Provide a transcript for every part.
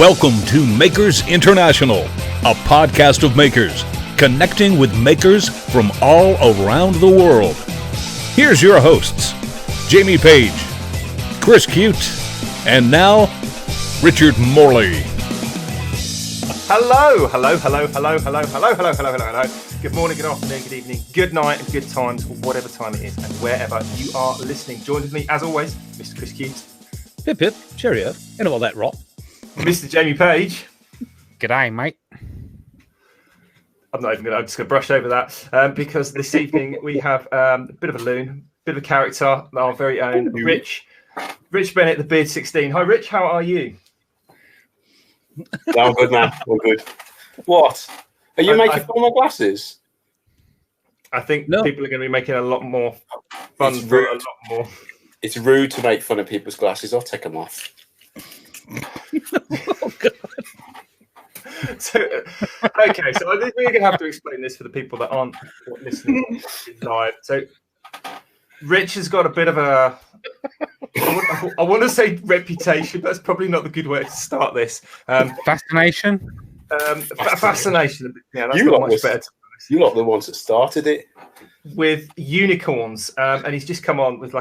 Welcome to Makers International, a podcast of makers, connecting with makers from all around the world. Here's your hosts, Jamie Page, Chris Cute, and now, Richard Morley. Hello. Good morning, good afternoon, good evening, good night, and good times, whatever time it is, and wherever you are listening. Joined with me, as always, Mr. Chris Cute. Pip, pip, cheerio, and all that rot. Mr. Jamie Page. G'day, mate. I'm just going to brush over that because this evening we have a bit of a loon, bit of a character, our very own Richard Bennett, the Beard 16. Hi, Rich. How are you? No, I'm good, man. All good. What? Are you making fun of my glasses? I think people are going to be making a lot more fun for a lot more. It's rude to make fun of people's glasses. I'll take them off. Oh, God. So I think we're going to have to explain this for the people that aren't listening live. So Rich has got a bit of a, I want to say reputation, but that's probably not the good way to start this. Fascination? Fascination. Yeah, that's You not lot much better. You're not the ones that started it. With unicorns, and he's just come on with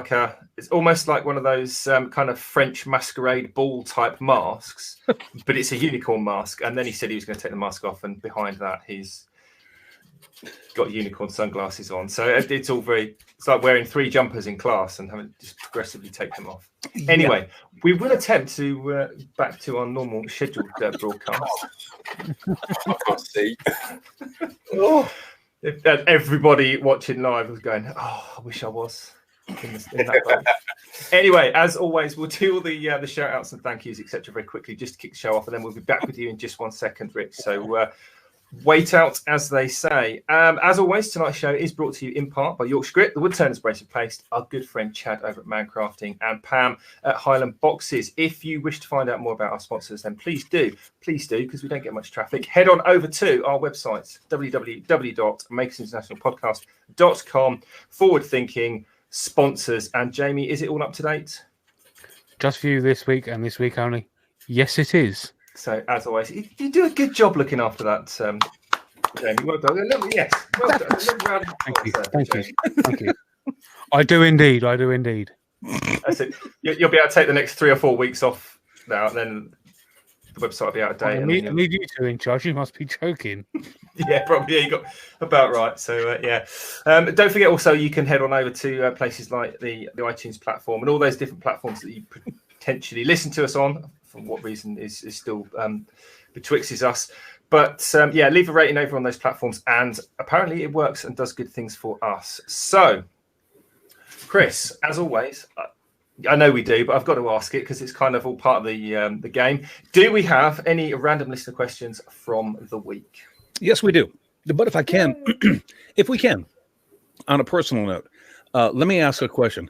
it's almost like one of those kind of French masquerade ball type masks, but it's a unicorn mask. And then he said he was going to take the mask off, and behind that he's got unicorn sunglasses on. So it's like wearing 3 jumpers in class and having to just progressively take them off. Anyway, we will attempt to back to our normal scheduled broadcast. I can't see. Everybody watching live was going, "Oh, I wish I was in that boat." Anyway, as always, we'll do all the shout outs and thank yous, etc., very quickly, just to kick the show off, and then we'll be back with you in just 1 second, Rich. So wait out, as they say. As always, tonight's show is brought to you in part by Yorkshire Grit, the Woodturners Brace Replaced, our good friend Chad over at Mancrafting, and Pam at Highland Boxes. If you wish to find out more about our sponsors, then please do, because we don't get much traffic. Head on over to our website, www.makersinternationalpodcast.com, forward-thinking sponsors. And Jamie, is it all up to date? Just for you this week and this week only. Yes, it is. So, as always, you do a good job looking after that, Jamie. Well done. Yes, well done. Thank you. I do indeed. That's it. You'll be able to take the next 3 or 4 weeks off now, and then the website will be out of date. I need you two in charge. You must be joking. Yeah, probably. Yeah, you got about right. So, don't forget also you can head on over to places like the iTunes platform and all those different platforms that you potentially listen to us on. For what reason is still betwixt us. But leave a rating over on those platforms, and apparently it works and does good things for us. So, Chris, as always, I know we do, but I've got to ask it because it's kind of all part of the game. Do we have any random listener questions from the week? Yes, we do. But if we can, on a personal note, let me ask a question.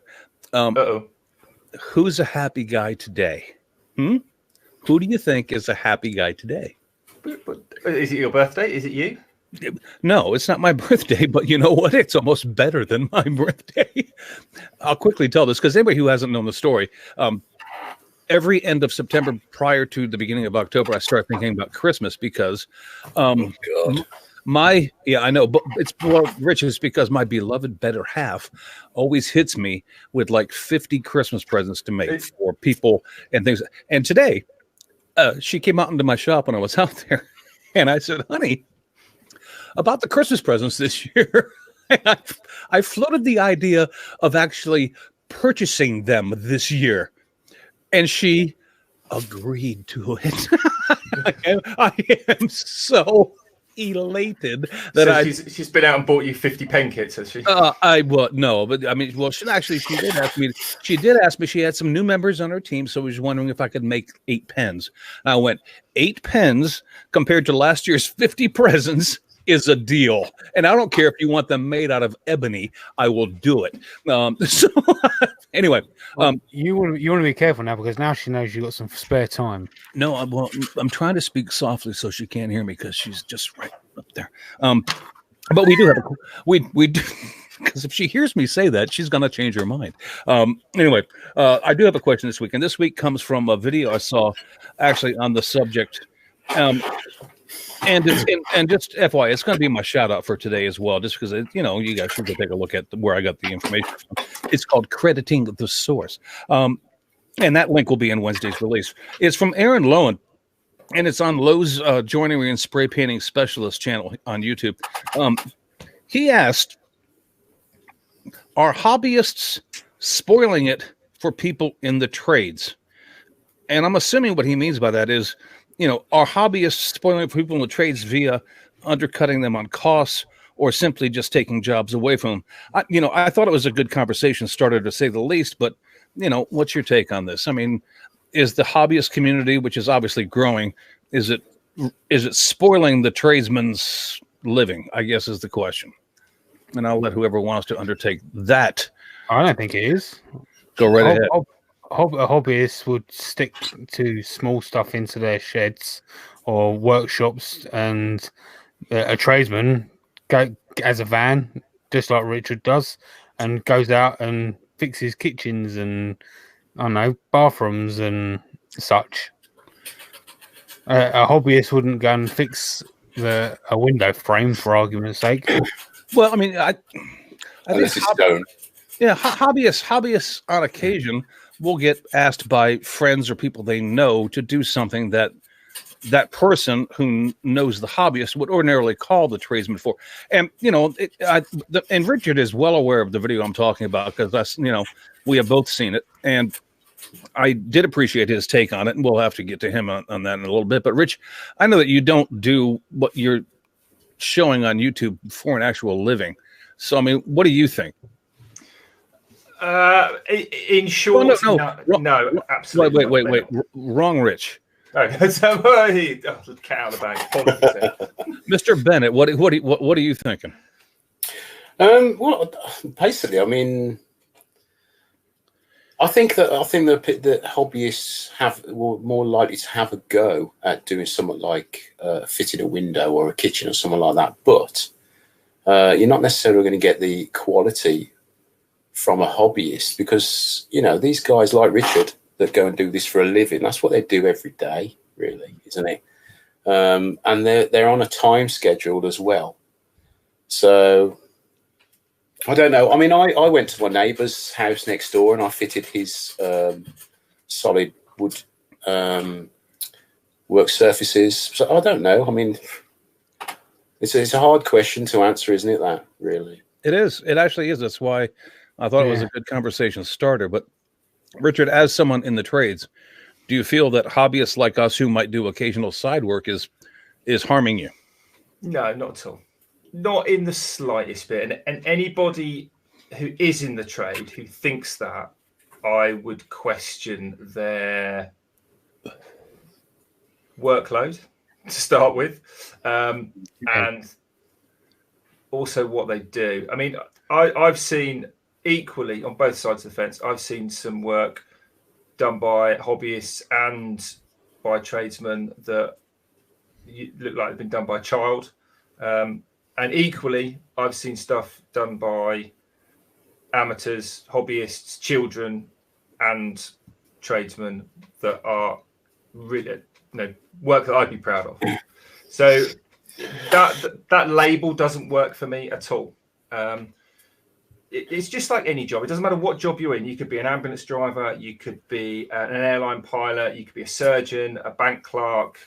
Who's a happy guy today? Who do you think is a happy guy today? Is it your birthday? Is it you? No, it's not my birthday, but you know what? It's almost better than my birthday. I'll quickly tell this because anybody who hasn't known the story, every end of September prior to the beginning of October, I start thinking about Christmas because I know, but Rich, it's because my beloved better half always hits me with like 50 Christmas presents to make for people and things. And today, she came out into my shop when I was out there, and I said, "Honey, about the Christmas presents this year." I floated the idea of actually purchasing them this year, and she agreed to it. I am so elated that she's been out and bought you 50 pen kits, has she? No, but I mean, well, she did ask me. She did ask me. She had some new members on her team, so I was wondering if I could make 8 pens. And I went 8 pens compared to last year's 50 presents is a deal, and I don't care if you want them made out of ebony. I will do it. So anyway, you want to be careful now because now she knows you got some spare time. No, I'm trying to speak softly so she can't hear me because she's just right up there. But we do have we do. because if she hears me say that, she's going to change her mind. Anyway, I do have a question this week, and this week comes from a video I saw actually on the subject. And just FYI, it's going to be my shout out for today as well, just because you guys should go take a look at where I got the information from. It's called Crediting the Source, and that link will be in Wednesday's release. It's from Aaron Lowen, and it's on Lowe's Joinery and Spray Painting Specialist channel on YouTube. He asked, "Are hobbyists spoiling it for people in the trades?" And I'm assuming what he means by that is, are hobbyists spoiling for people in the trades via undercutting them on costs or simply just taking jobs away from them? I thought it was a good conversation starter, to say the least, but, what's your take on this? I mean, is the hobbyist community, which is obviously growing, is it spoiling the tradesman's living, I guess is the question. And I'll let whoever wants to undertake that. I don't think it is. Go right ahead. A hobbyist would stick to small stuff into their sheds or workshops, and a tradesman has a van, just like Richard does, and goes out and fixes kitchens and, I don't know, bathrooms and such. A hobbyist wouldn't go and fix a window frame, for argument's sake. Well, I mean, I Unless think it's stone. Yeah, hobbyists on occasion will get asked by friends or people they know to do something that person who knows the hobbyist would ordinarily call the tradesman for. And, and Richard is well aware of the video I'm talking about, because we have both seen it. And I did appreciate his take on it, and we'll have to get to him on that in a little bit. But Rich, I know that you don't do what you're showing on YouTube for an actual living. So, I mean, what do you think? In short, no, absolutely. Wait. Wrong, Rich. Okay, so cat out of the bag. Mr. Bennett, what are you thinking? Well, basically, I mean, I think that hobbyists were more likely to have a go at doing something like fitting a window or a kitchen or something like that, but you're not necessarily going to get the quality from a hobbyist, because these guys like Richard that go and do this for a living, that's what they do every day, really, isn't it? And they're on a time schedule as well. So I don't know. I mean, I went to my neighbour's house next door and I fitted his solid wood work surfaces. So I don't know. I mean, it's a hard question to answer, isn't it? That really. It is. It actually is. That's why I thought it was a good conversation starter. But Richard, as someone in the trades, do you feel that hobbyists like us who might do occasional side work is harming you? No, not at all. Not in the slightest bit. And anybody who is in the trade who thinks that, I would question their workload to start with, and also what they do. I mean, I've seen equally on both sides of the fence. I've seen some work done by hobbyists and by tradesmen that look like they've been done by a child. And equally, I've seen stuff done by amateurs, hobbyists, children, and tradesmen that are really, work that I'd be proud of. So that label doesn't work for me at all. It's just like any job. It doesn't matter what job you're in. You could be an ambulance driver, you could be an airline pilot, you could be a surgeon, a bank clerk,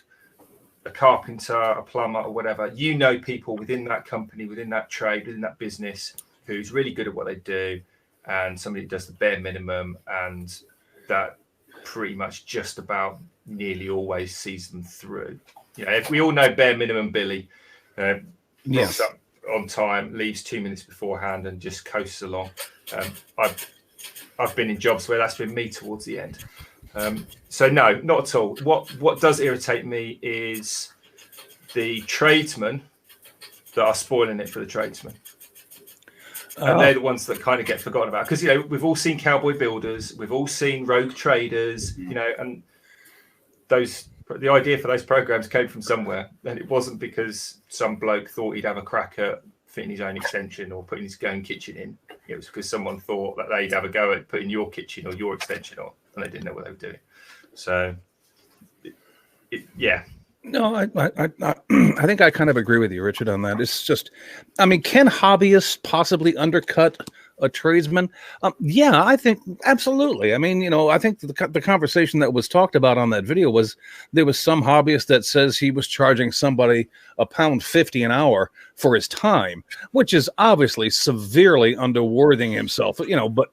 a carpenter, a plumber, or whatever. People within that company, within that trade, within that business who's really good at what they do, and somebody who does the bare minimum, and that pretty much just about nearly always sees them through. If we all know bare minimum Billy, rocks up on time, leaves 2 minutes beforehand, and just coasts along. I've been in jobs where that's been me towards the end. So no, not at all. What does irritate me is the tradesmen that are spoiling it for the tradesmen. And they're the ones that kind of get forgotten about. Because, we've all seen cowboy builders, we've all seen rogue traders, and the idea for those programs came from somewhere. And it wasn't because some bloke thought he'd have a crack at fitting his own extension or putting his own kitchen in. It was because someone thought that they'd have a go at putting your kitchen or your extension on, and they didn't know what they were doing. So, yeah. No, I think I kind of agree with you, Richard, on that. It's just, I mean, can hobbyists possibly undercut a tradesman? Yeah, I think absolutely. I mean, you know, I think the conversation that was talked about on that video was there was some hobbyist that says he was charging somebody £1.50 an hour for his time, which is obviously severely underworthing himself, you know, but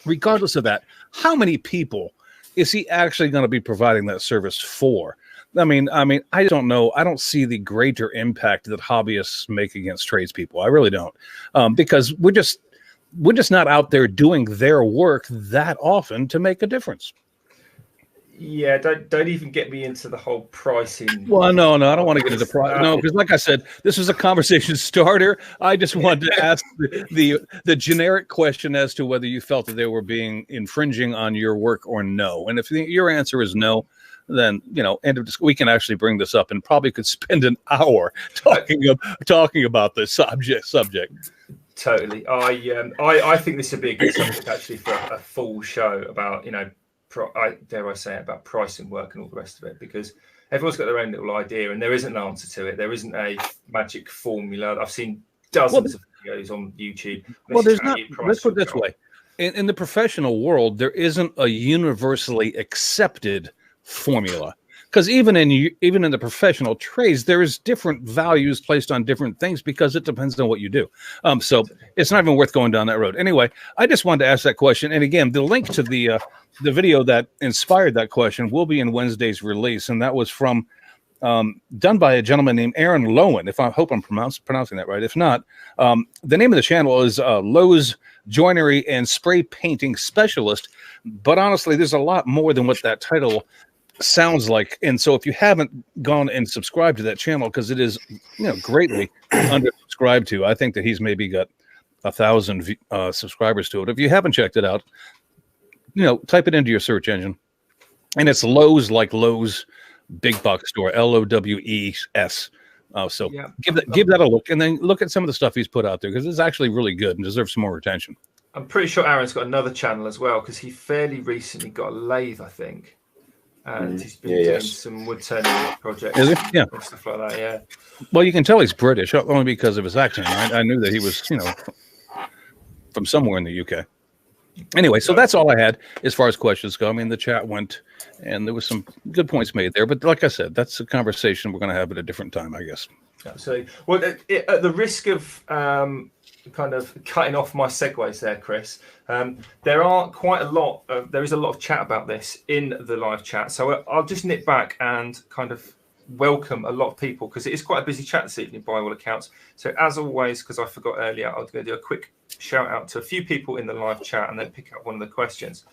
regardless of that, how many people is he actually going to be providing that service for? I mean, I don't know. I don't see the greater impact that hobbyists make against tradespeople. I really don't, because we're just not out there doing their work that often to make a difference. Yeah, don't even get me into the whole pricing. Well, no, I don't want to get into price. No, because like I said, this is a conversation starter. I just wanted to ask the generic question as to whether you felt that they were being infringing on your work or no. And if your answer is no, then, you know, we can actually bring this up and probably could spend an hour talking about this subject. Totally. I think this would be a good subject actually for a full show about, you know, dare I say it, about pricing work and all the rest of it, because everyone's got their own little idea and there isn't an answer to it. There isn't a magic formula. I've seen dozens of videos on YouTube. Well, there's not. Let's put it this way. In the professional world, there isn't a universally accepted formula, because even in the professional trades, there is different values placed on different things because it depends on what you do. So it's not even worth going down that road. Anyway, I just wanted to ask that question. And again, the link to the video that inspired that question will be in Wednesday's release, and that was from done by a gentleman named Aaron Lowen. I hope I'm pronouncing that right. If not, the name of the channel is Lowe's Joinery and Spray Painting Specialist. But honestly, there's a lot more than what that title sounds like. And so if you haven't gone and subscribed to that channel, because it is, you know, greatly undersubscribed to, I think that he's maybe got 1,000 subscribers to it. If you haven't checked it out, you know, type it into your search engine, and it's Lowe's, like Lowe's big box store, LOWES. So yeah, give that a look, and then look at some of the stuff he's put out there, because it's actually really good and deserves some more attention. I'm pretty sure Aaron's got another channel as well, because he fairly recently got a lathe, I think. And he's been doing some wood turning projects. Is he? Yeah. And stuff like that, yeah. Well, you can tell he's British only because of his accent. I knew that he was, you know, from somewhere in the UK. Anyway, so that's all I had as far as questions go. I mean, the chat went, and there was some good points made there. But like I said, that's a conversation we're going to have at a different time, I guess. Absolutely. Well, at the risk of kind of cutting off my segues there, Chris, there is a lot of chat about this in the live chat. So I'll just nip back and kind of welcome a lot of people, because it is quite a busy chat this evening by all accounts. So as always, because I forgot earlier, I was going to do a quick shout out to a few people in the live chat and then pick up one of the questions.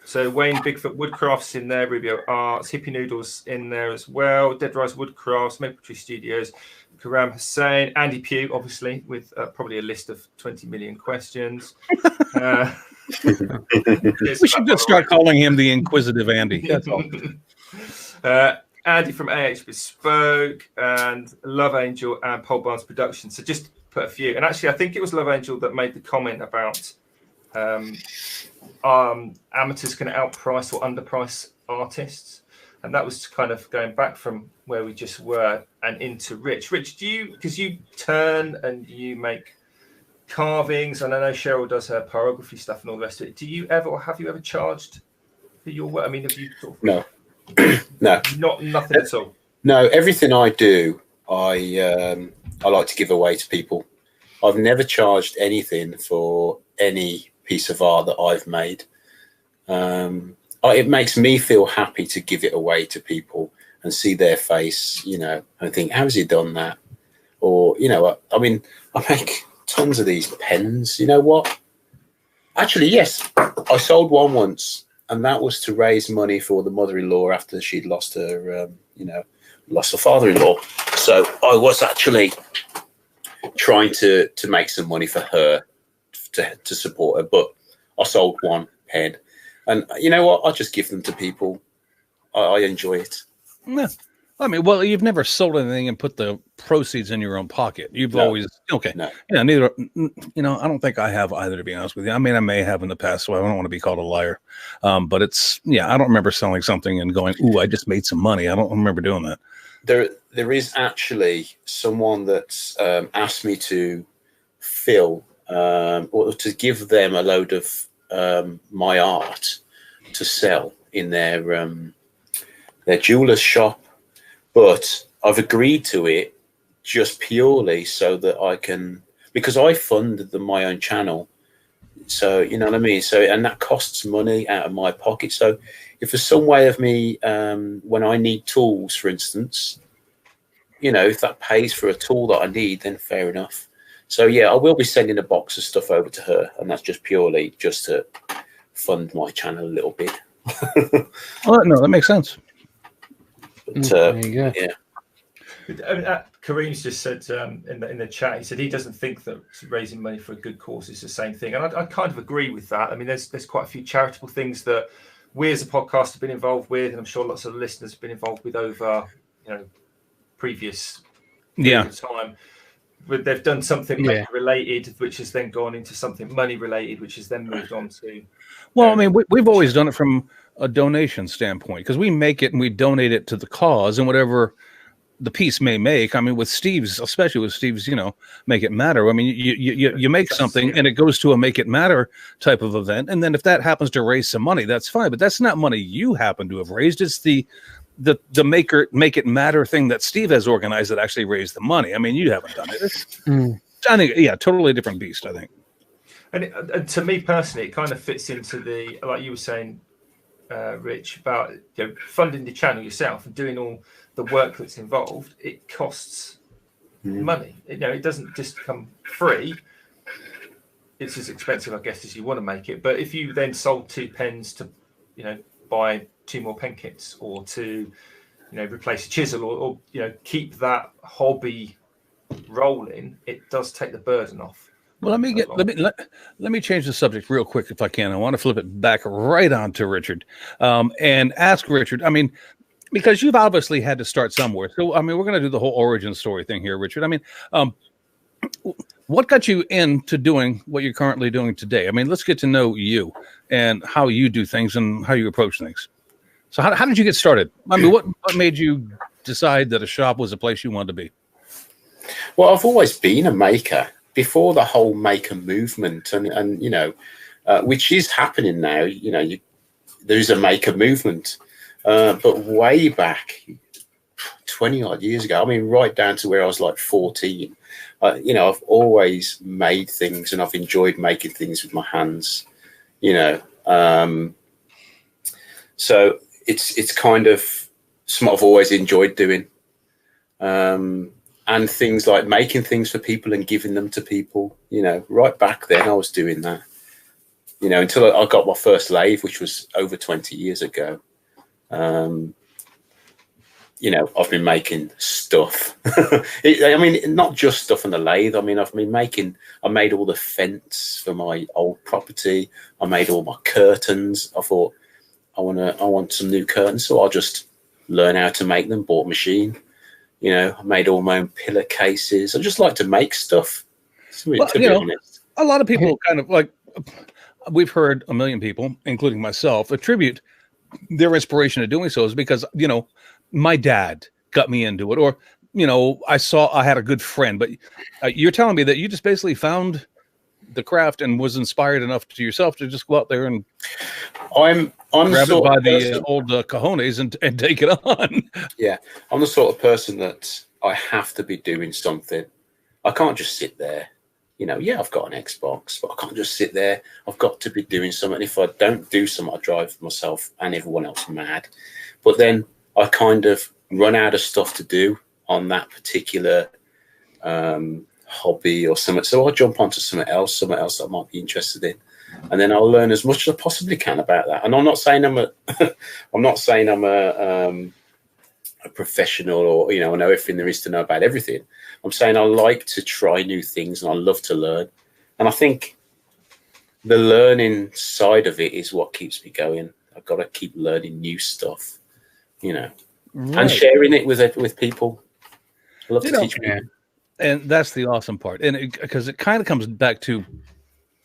So Wayne Bigfoot Woodcrafts in there, Rubio Arts, Hippie Noodles in there as well, Dead Rise Woodcrafts, Maple Tree Studios, Karam Hussain, Andy Pugh, obviously, with probably a list of 20 million questions. We should just start calling him the Inquisitive Andy. That's all. Andy from AH Bespoke, and Love Angel and Pole Barnes Productions. So just put a few. And actually, I think it was Love Angel that made the comment about amateurs can outprice or underprice artists. And that was kind of going back from where we just were and into Rich. Rich, because you turn and you make carvings, and I know Cheryl does her pyrography stuff and all the rest of it. Have you ever charged for your work? I mean, have you sort of... No. No. Nothing at all. No, everything I do, I like to give away to people. I've never charged anything for any piece of art that I've made. It makes me feel happy to give it away to people and see their face, you know, and think, how has he done that? Or, you know, I mean, I make tons of these pens. You know what? Actually, yes, I sold one once, and that was to raise money for the mother-in-law after she'd lost her, lost her father-in-law. So I was actually trying to make some money for her to support her, but I sold one pen. And you know what? I just give them to people. I enjoy it. Yeah. I mean, well, you've never sold anything and put the proceeds in your own pocket. You've No. always okay. No. Yeah, neither. I don't think I have either. To be honest with you, I mean, I may have in the past, so I don't want to be called a liar. But I don't remember selling something and going, "Ooh, I just made some money." I don't remember doing that. There is actually someone that's asked me to fill or to give them a load of my art to sell in their jeweler's shop. But I've agreed to it just purely so that I can, because I fund my own channel. So, you know what I mean? So, and that costs money out of my pocket. So if there's some way of me, when I need tools, for instance, if that pays for a tool that I need, then fair enough. So yeah, I will be sending a box of stuff over to her, and that's just purely just to fund my channel a little bit. Oh, no, that makes sense. But, there you go. yeah. Kareem's just said in the chat, he said he doesn't think that raising money for a good cause is the same thing, and I kind of agree with that. I mean, there's quite a few charitable things that we as a podcast have been involved with, and I'm sure lots of listeners have been involved with over previous time. But they've done something related, which has then gone into something money related, which has then moved on to. Well, I mean, we've always done it from a donation standpoint because we make it and we donate it to the cause and whatever the piece may make. I mean, with Steve's, especially with Steve's, Make It Matter. I mean, you make something and it goes to a Make It Matter type of event. And then if that happens to raise some money, that's fine. But that's not money you happen to have raised. It's the Make It Matter thing that Steve has organized that actually raised the money. I mean, you haven't done it. I think, totally different beast, I think. And to me personally, it kind of fits into the, like you were saying, Rich, about funding the channel yourself and doing all the work that's involved. It costs money. It doesn't just come free. It's as expensive, I guess, as you want to make it. But if you then sold 2 pens to, buy 2 more pen kits, or to, replace a chisel, or keep that hobby rolling, it does take the burden off. Well, let me change the subject real quick if I can. I want to flip it back right on to Richard, and ask Richard. I mean, because you've obviously had to start somewhere. So, I mean, we're going to do the whole origin story thing here, Richard. I mean, what got you into doing what you're currently doing today? I mean, let's get to know you and how you do things and how you approach things. So, how did you get started? I mean, what made you decide that a shop was a place you wanted to be? Well, I've always been a maker before the whole maker movement, and which is happening now. There's a maker movement, but way back 20 odd years ago, I mean, right down to where I was like 14, I've always made things, and I've enjoyed making things with my hands, so it's kind of something I've always enjoyed doing. And things like making things for people and giving them to people, right back then I was doing that, until I got my first lathe, which was over 20 years ago. I've been making stuff. I mean, not just stuff on the lathe. I mean, I made all the fence for my old property. I made all my curtains. I thought I want some new curtains, so I'll just learn how to make them, bought a machine. I made all my own pillar cases. I just like to make stuff. To be honest. A lot of people kind of like, we've heard a million people, including myself, attribute their inspiration to doing so is because, my dad got me into it, or, I had a good friend. But you're telling me that you just basically found the craft and was inspired enough to yourself to just go out there and I'm grab it by the old cojones and take it on. Yeah, I'm the sort of person that I have to be doing something. I can't just sit there. I've got an Xbox, but I can't just sit there. I've got to be doing something. If I don't do something, I drive myself and everyone else mad. But then I kind of run out of stuff to do on that particular hobby or something. So I'll jump onto something else that I might be interested in. And then I'll learn as much as I possibly can about that. And I'm not saying I'm a professional, or I know everything there is to know about everything. I'm saying I like to try new things and I love to learn. And I think the learning side of it is what keeps me going. I've got to keep learning new stuff. and sharing it with people. I love to teach people. And that's the awesome part. And because it kind of comes back to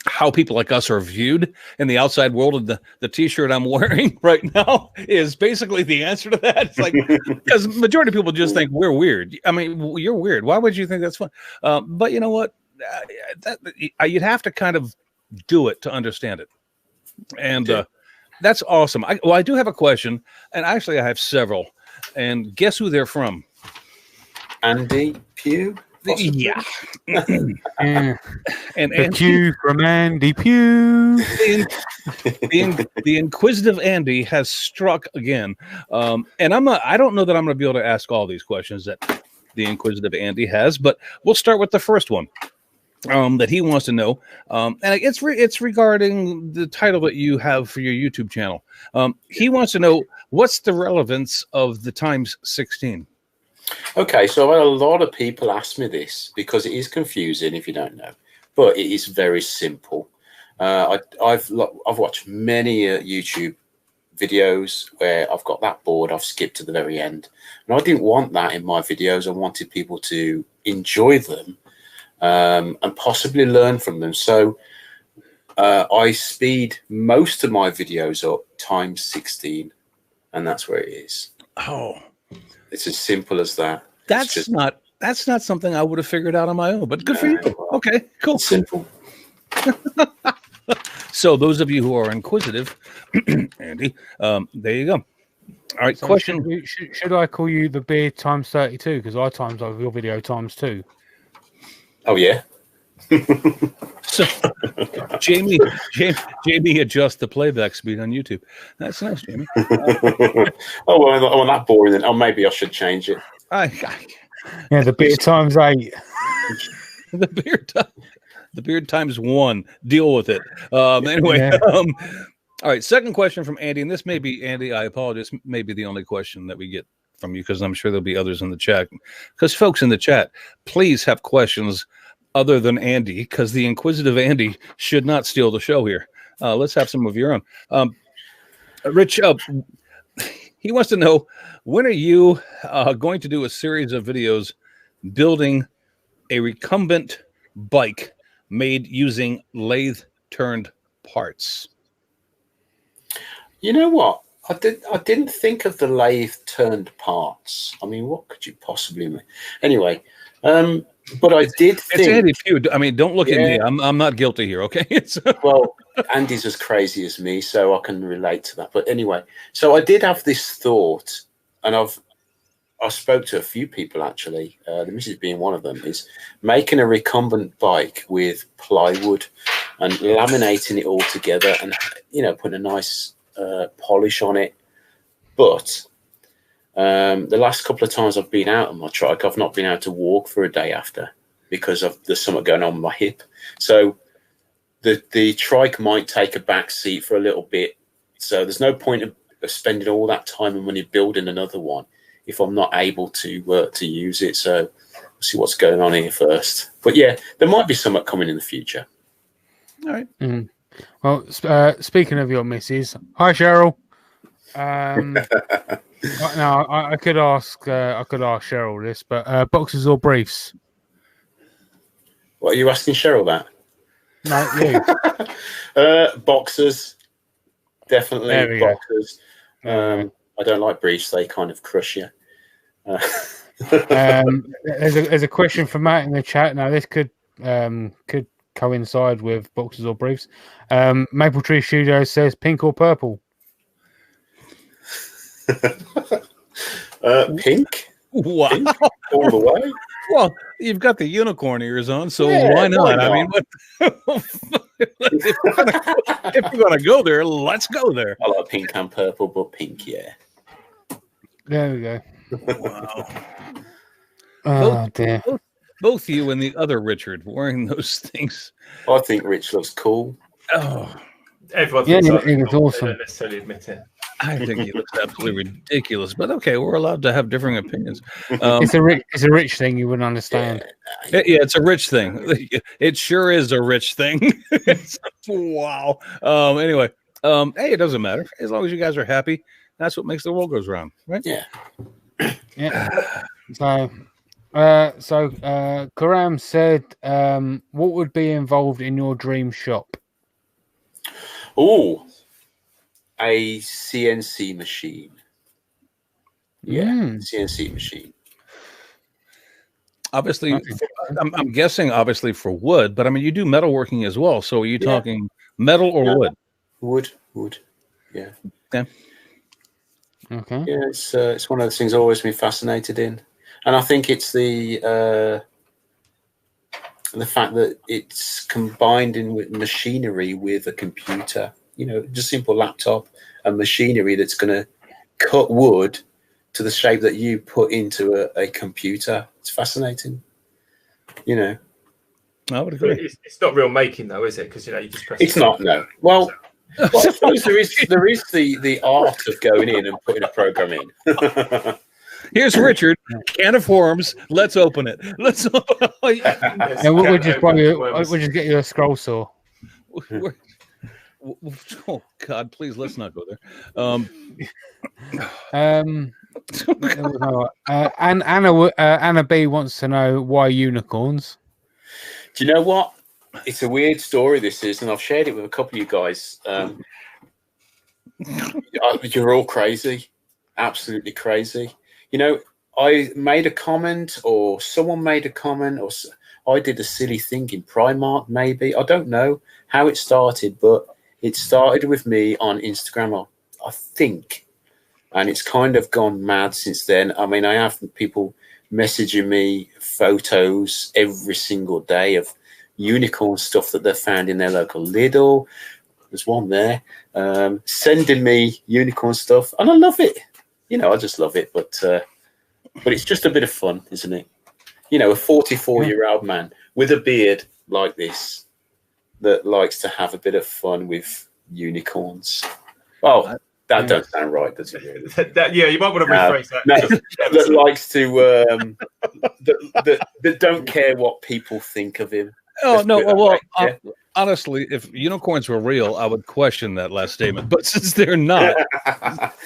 how people like us are viewed in the outside world. And the t-shirt I'm wearing right now is basically the answer to that. It's like, because majority of people just think we're weird. I mean, you're weird. Why would you think that's fun? But you know what? You'd have to kind of do it to understand it. And that's awesome. I do have a question, and actually I have several. And guess who they're from? Andy Pugh. Possibly. Yeah. And the Q from Andy Pugh. The inquisitive Andy has struck again. And I don't know that I'm going to be able to ask all these questions that the inquisitive Andy has, but we'll start with the first one that he wants to know. And it's regarding the title that you have for your YouTube channel. He wants to know, what's the relevance of the times 16? Okay, so I've had a lot of people ask me this because it is confusing if you don't know, but it is very simple. I've watched many YouTube videos where I've got that bored, I've skipped to the very end, and I didn't want that in my videos. I wanted people to enjoy them and possibly learn from them. So I speed most of my videos up times 16, and that's where it is. Oh. It's as simple as that. That's not something I would have figured out on my own, but good for you. Okay, cool. It's simple. So those of you who are inquisitive, Andy, there you go. All right, So question. Should I call you the beard times 32? Because I times over your video times 2. Oh, yeah. So Jamie adjusts the playback speed on YouTube. That's nice, Jamie. Oh, well, that boring then. Oh, maybe I should change it. Yeah, the beard times 8. The beard times 1. Deal with it. Anyway, Yeah. all right. Second question from Andy, and this may be, Andy, I apologize, may be the only question that we get from you, because I'm sure there'll be others in the chat. Because folks in the chat, please have questions other than Andy, because the inquisitive Andy should not steal the show here. Let's have some of your own. Rich, he wants to know, when are you going to do a series of videos building a recumbent bike made using lathe-turned parts? You know what? I didn't think of the lathe-turned parts. I mean, what could you possibly mean? Anyway, but I did think... It's Andy Pugh. I mean, don't look at me. I'm not guilty here, okay? Well, Andy's as crazy as me, so I can relate to that. But anyway, so I did have this thought, and I spoke to a few people, actually, the missus being one of them, is making a recumbent bike with plywood and laminating it all together and, putting a nice polish on it. But the last couple of times I've been out on my trike, I've not been able to walk for a day after because there's something going on with my hip. So the trike might take a back seat for a little bit. So there's no point of spending all that time and money building another one if I'm not able to use it. So we'll see what's going on here first. But yeah, there might be something coming in the future. All right. Mm-hmm. Well, speaking of your missus, hi Cheryl. Now I could ask Cheryl this, but boxers or briefs? What are you asking Cheryl that? No, you. Boxers, definitely boxers. Go. I don't like briefs; they kind of crush you. There's a question from Matt in the chat. Now this could coincide with boxers or briefs. Maple Tree Studio says pink or purple. Pink. Wow. Pink all the way. Well, you've got the unicorn ears on, so Yeah, why not? why not? I mean, if we're gonna go there, let's go there. I like pink and purple, but pink, yeah. There we go. Wow. Oh dear. Both you and the other Richard wearing those things. I think Rich looks cool. Oh, Everyone Yeah, thinks he looks they awesome. don't necessarily admit it. I think he looks absolutely ridiculous. But okay, we're allowed to have differing opinions. It's a rich thing you wouldn't understand. Yeah, it's a rich thing. It sure is a rich thing. Wow. Anyway, hey, it doesn't matter as long as you guys are happy. That's what makes the world goes round, right? Yeah. Yeah. So Karam said, what would be involved in your dream shop? Oh, a CNC machine. Yeah, CNC machine. Obviously, I'm guessing obviously for wood, but I mean, you do metalworking as well. So are you talking metal or wood? Wood. Yeah. Okay. Yeah, it's one of those things I've always been fascinated in, and I think it's the fact that it's combined in with machinery with a computer. Just simple laptop and machinery that's going to cut wood to the shape that you put into a computer. It's fascinating. I would agree. It's not real making though, is it? Because you just press. It's not. No. Well, I suppose there is the art of going in and putting a program in. Here's Richard, can of worms. Let's open it. And we'll just get you a scroll saw. Oh God, please let's not go there. And Anna B wants to know why unicorns. Do you know what? It's a weird story, this is, and I've shared it with a couple of you guys. You're all crazy, absolutely crazy. I made a comment, or someone made a comment, or I did a silly thing in Primark, maybe. I don't know how it started, but it started with me on Instagram, I think, and it's kind of gone mad since then. I mean, I have people messaging me photos every single day of unicorn stuff that they've found in their local Lidl. There's one there, sending me unicorn stuff, and I love it. I just love it, but it's just a bit of fun, isn't it? A 44-year-old man with a beard like this that likes to have a bit of fun with unicorns. Well, that don't sound right, does it? Really? You might want to rephrase that. No, that likes to that don't care what people think of him. Oh no! Well, honestly, if unicorns were real, I would question that last statement. But since they're not,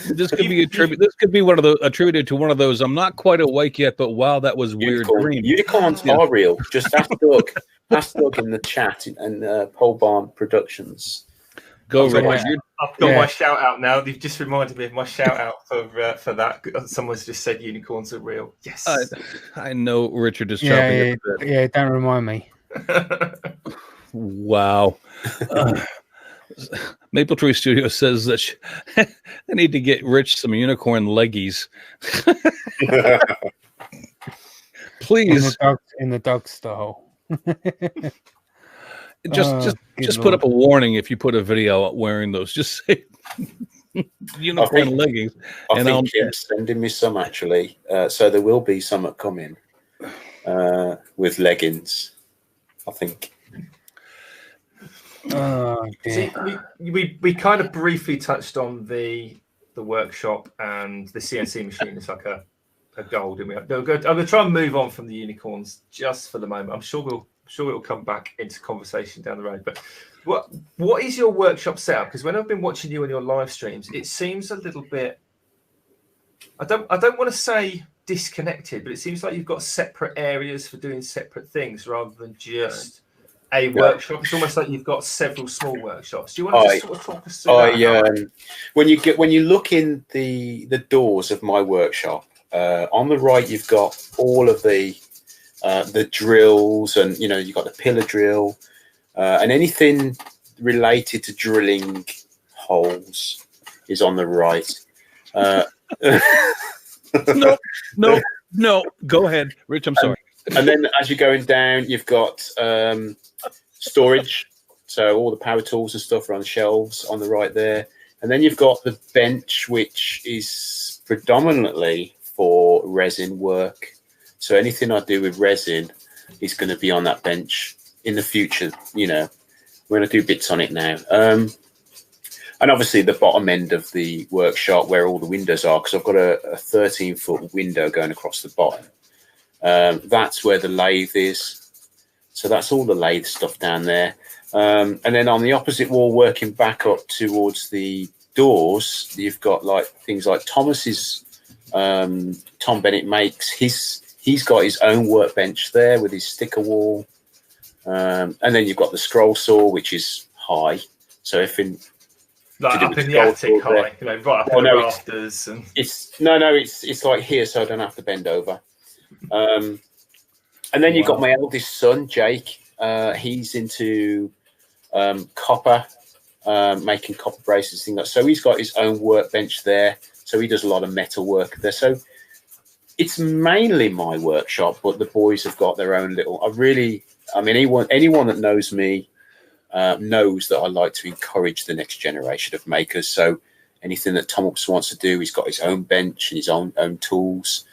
this could be attributed to one of those. I'm not quite awake yet, but wow, that was weird. Unicorns are real. Just ask Doug. Ask Doug in the chat and Pole Barn Productions. Go, Richard. I've got my shout out now. You've just reminded me of my shout out for that. Someone's just said unicorns are real. Yes, I know Richard is chopping. Yeah, don't remind me. Wow. Maple Tree Studio says that they need to get Rich some unicorn leggies. Please, in the dog style. Just put up a warning if you put a video out wearing those. Just say unicorn leggings. I think sending me some actually. So there will be some that come in with leggings, I think. See, we kind of briefly touched on the workshop and the CNC machine. It's like a goal, didn't we? I'm going to try and move on from the unicorns just for the moment. I'm sure it will come back into conversation down the road. But what is your workshop setup? Because when I've been watching you on your live streams, it seems a little bit. I don't want to say disconnected, but it seems like you've got separate areas for doing separate things rather than just a workshop. It's almost like you've got several small workshops. Do you want to just sort of talk us through that? When you look in the doors of my workshop, on the right you've got all of the drills, and you've got the pillar drill, and anything related to drilling holes is on the right. No. Go ahead, Rich. I'm sorry. And then as you're going down, you've got storage. So all the power tools and stuff are on the shelves on the right there. And then you've got the bench, which is predominantly for resin work. So anything I do with resin is going to be on that bench in the future. We're going to do bits on it now. And obviously the bottom end of the workshop where all the windows are, because I've got a 13-foot window going across the bottom. That's where the lathe is. So that's all the lathe stuff down there. And then on the opposite wall, working back up towards the doors, you've got like things like Thomas's. Tom Bennett makes he's got his own workbench there with his sticker wall, and then you've got the scroll saw, which is high, so if in like up in the attic high, you know, right up in the rafters. And it's like here, so I don't have to bend over. And then you've got my eldest son, Jake. He's into copper, making copper braces, things like that. So he's got his own workbench there. So he does a lot of metal work there. So it's mainly my workshop, but the boys have got their own little. Anyone that knows me knows that I like to encourage the next generation of makers. So anything that Thomas wants to do, he's got his own bench and his own tools.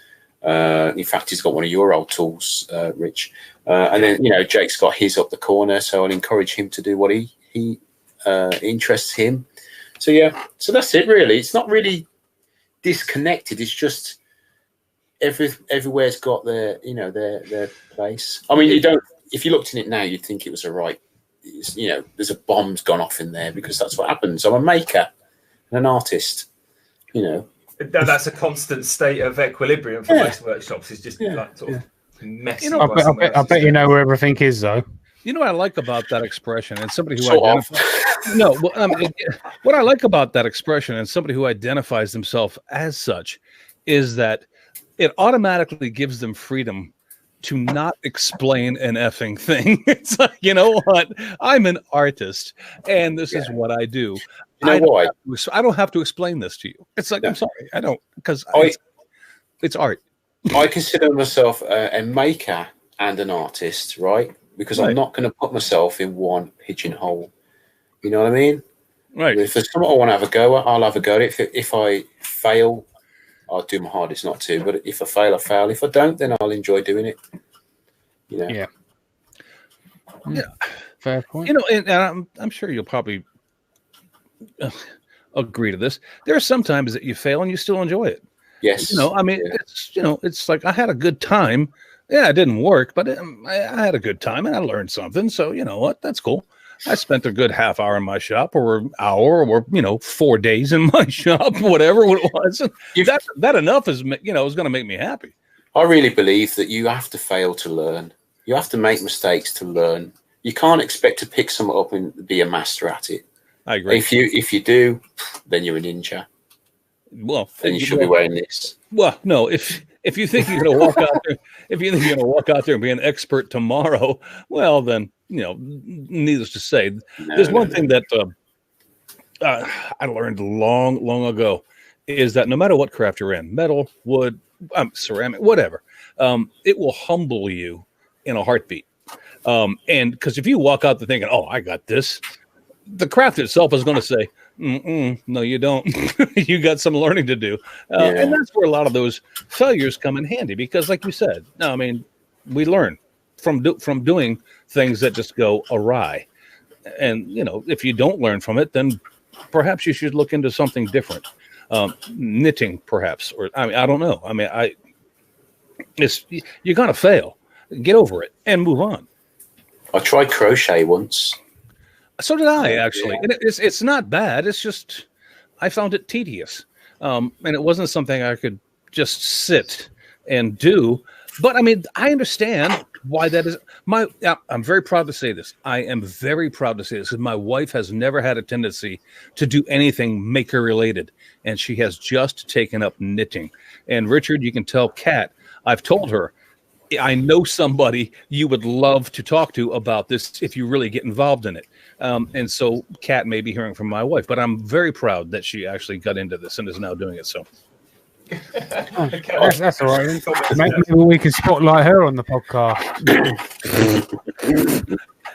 In fact, he's got one of your old tools, Rich. And then Jake's got his up the corner, so I'll encourage him to do what he interests him. So so that's it really. It's not really disconnected. It's just everywhere's got their their place. I mean, you don't. If you looked in it now, you'd think it was there's a bomb's gone off in there because that's what happens. I'm a maker and an artist. That's a constant state of equilibrium for most workshops. It's just like sort of messy. I bet you know where everything is, though. You know what I like about that expression, and somebody who what I like about that expression, and somebody who identifies themselves as such, is that it automatically gives them freedom to not explain an effing thing. It's like, you know what? I'm an artist, and this is what I do. I don't have to explain this to you. It's like, I'm sorry, I don't, because it's art. I consider myself a maker and an artist, right? Because I'm not going to put myself in one pigeonhole. You know what I mean? Right. If there's something I want to have a go at, I'll have a go at it. If I fail, I'll do my hardest not to. But if I fail, I fail. If I don't, then I'll enjoy doing it. Yeah. Fair point. And I'm sure you'll probably agree to this. There are some times that you fail and you still enjoy it. Yes. It's like I had a good time. Yeah, it didn't work, but I had a good time and I learned something. So you know what? That's cool. I spent a good half hour in my shop, or an hour, or 4 days in my shop, whatever it was. That enough is going to make me happy. I really believe that you have to fail to learn. You have to make mistakes to learn. You can't expect to pick something up and be a master at it. I agree. If you do, then you're a ninja. Well, then you should be wearing this. Well, no, if you think you're going to walk out there, and be an expert tomorrow, well, then needless to say, there's one thing that I learned long ago is that no matter what craft you're in, metal, wood, ceramic, whatever, it will humble you in a heartbeat. And because if you walk out there thinking, "Oh, I got this," the craft itself is going to say, "No, you don't. You got some learning to do." And that's where a lot of those failures come in handy, because, like you said, we learn from doing things that just go awry. And if you don't learn from it, then perhaps you should look into something different, knitting, perhaps, or I don't know. You're gonna fail. Get over it and move on. I tried crochet once. So did I, actually. And it's not bad. It's just I found it tedious, and it wasn't something I could just sit and do. But I understand why that is. I'm very proud to say this. I am very proud to say this because my wife has never had a tendency to do anything maker related, and she has just taken up knitting. And Richard, you can tell Kat, I've told her, I know somebody you would love to talk to about this if you really get involved in it. And so Kat may be hearing from my wife, but I'm very proud that she actually got into this and is now doing it. So that's all right. Maybe we can spotlight her on the podcast.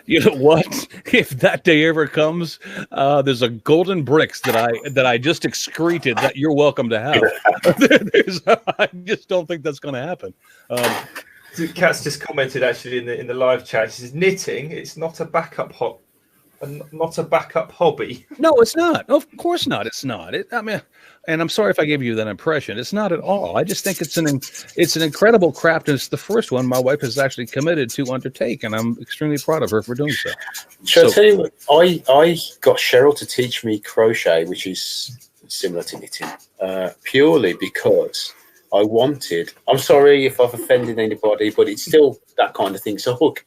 You know what? If that day ever comes, there's a golden bricks that I just excreted that you're welcome to have. I just don't think that's going to happen. Kat's just commented actually in the live chat. She says, knitting, it's not a backup not a backup hobby. No, it's not. Of course not. It's not. I mean, and I'm sorry if I gave you that impression. It's not at all. I just think it's an incredible craft, and it's the first one my wife has actually committed to undertake, and I'm extremely proud of her for doing so. Shall I tell you what? I got Cheryl to teach me crochet, which is similar to knitting, purely because I wanted. I'm sorry if I've offended anybody, but it's still that kind of thing. So hook,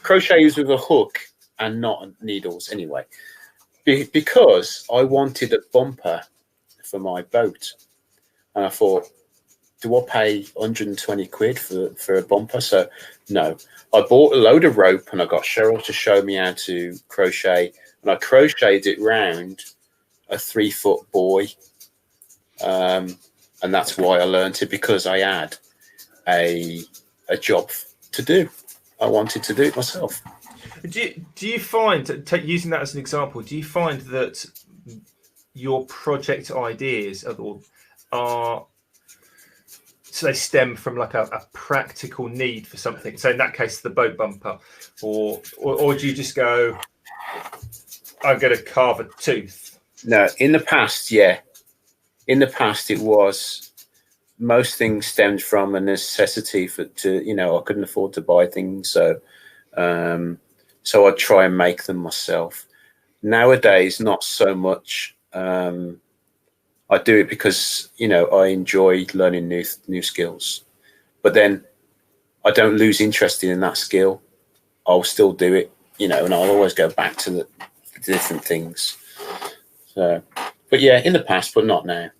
crochet is with a hook and not needles anyway, because I wanted a bumper for my boat, and I thought, do I pay 120 quid for a bumper? So no, I bought a load of rope and I got Cheryl to show me how to crochet, and I crocheted it round a 3-foot buoy, and that's why I learned it, because I had a job to do. I wanted to do it myself. Do you find, using that as an example, do you find that your project ideas are so they stem from like a practical need for something? So in that case, the boat bumper, or do you just go, I'm going to carve a tooth? No, in the past, yeah. In the past, it was, most things stemmed from a necessity I couldn't afford to buy things, so I'd try and make them myself. Nowadays, not so much. I do it because, I enjoy learning new skills. But then I don't lose interest in that skill. I'll still do it, and I'll always go back to the different things. So, but yeah, in the past, but not now.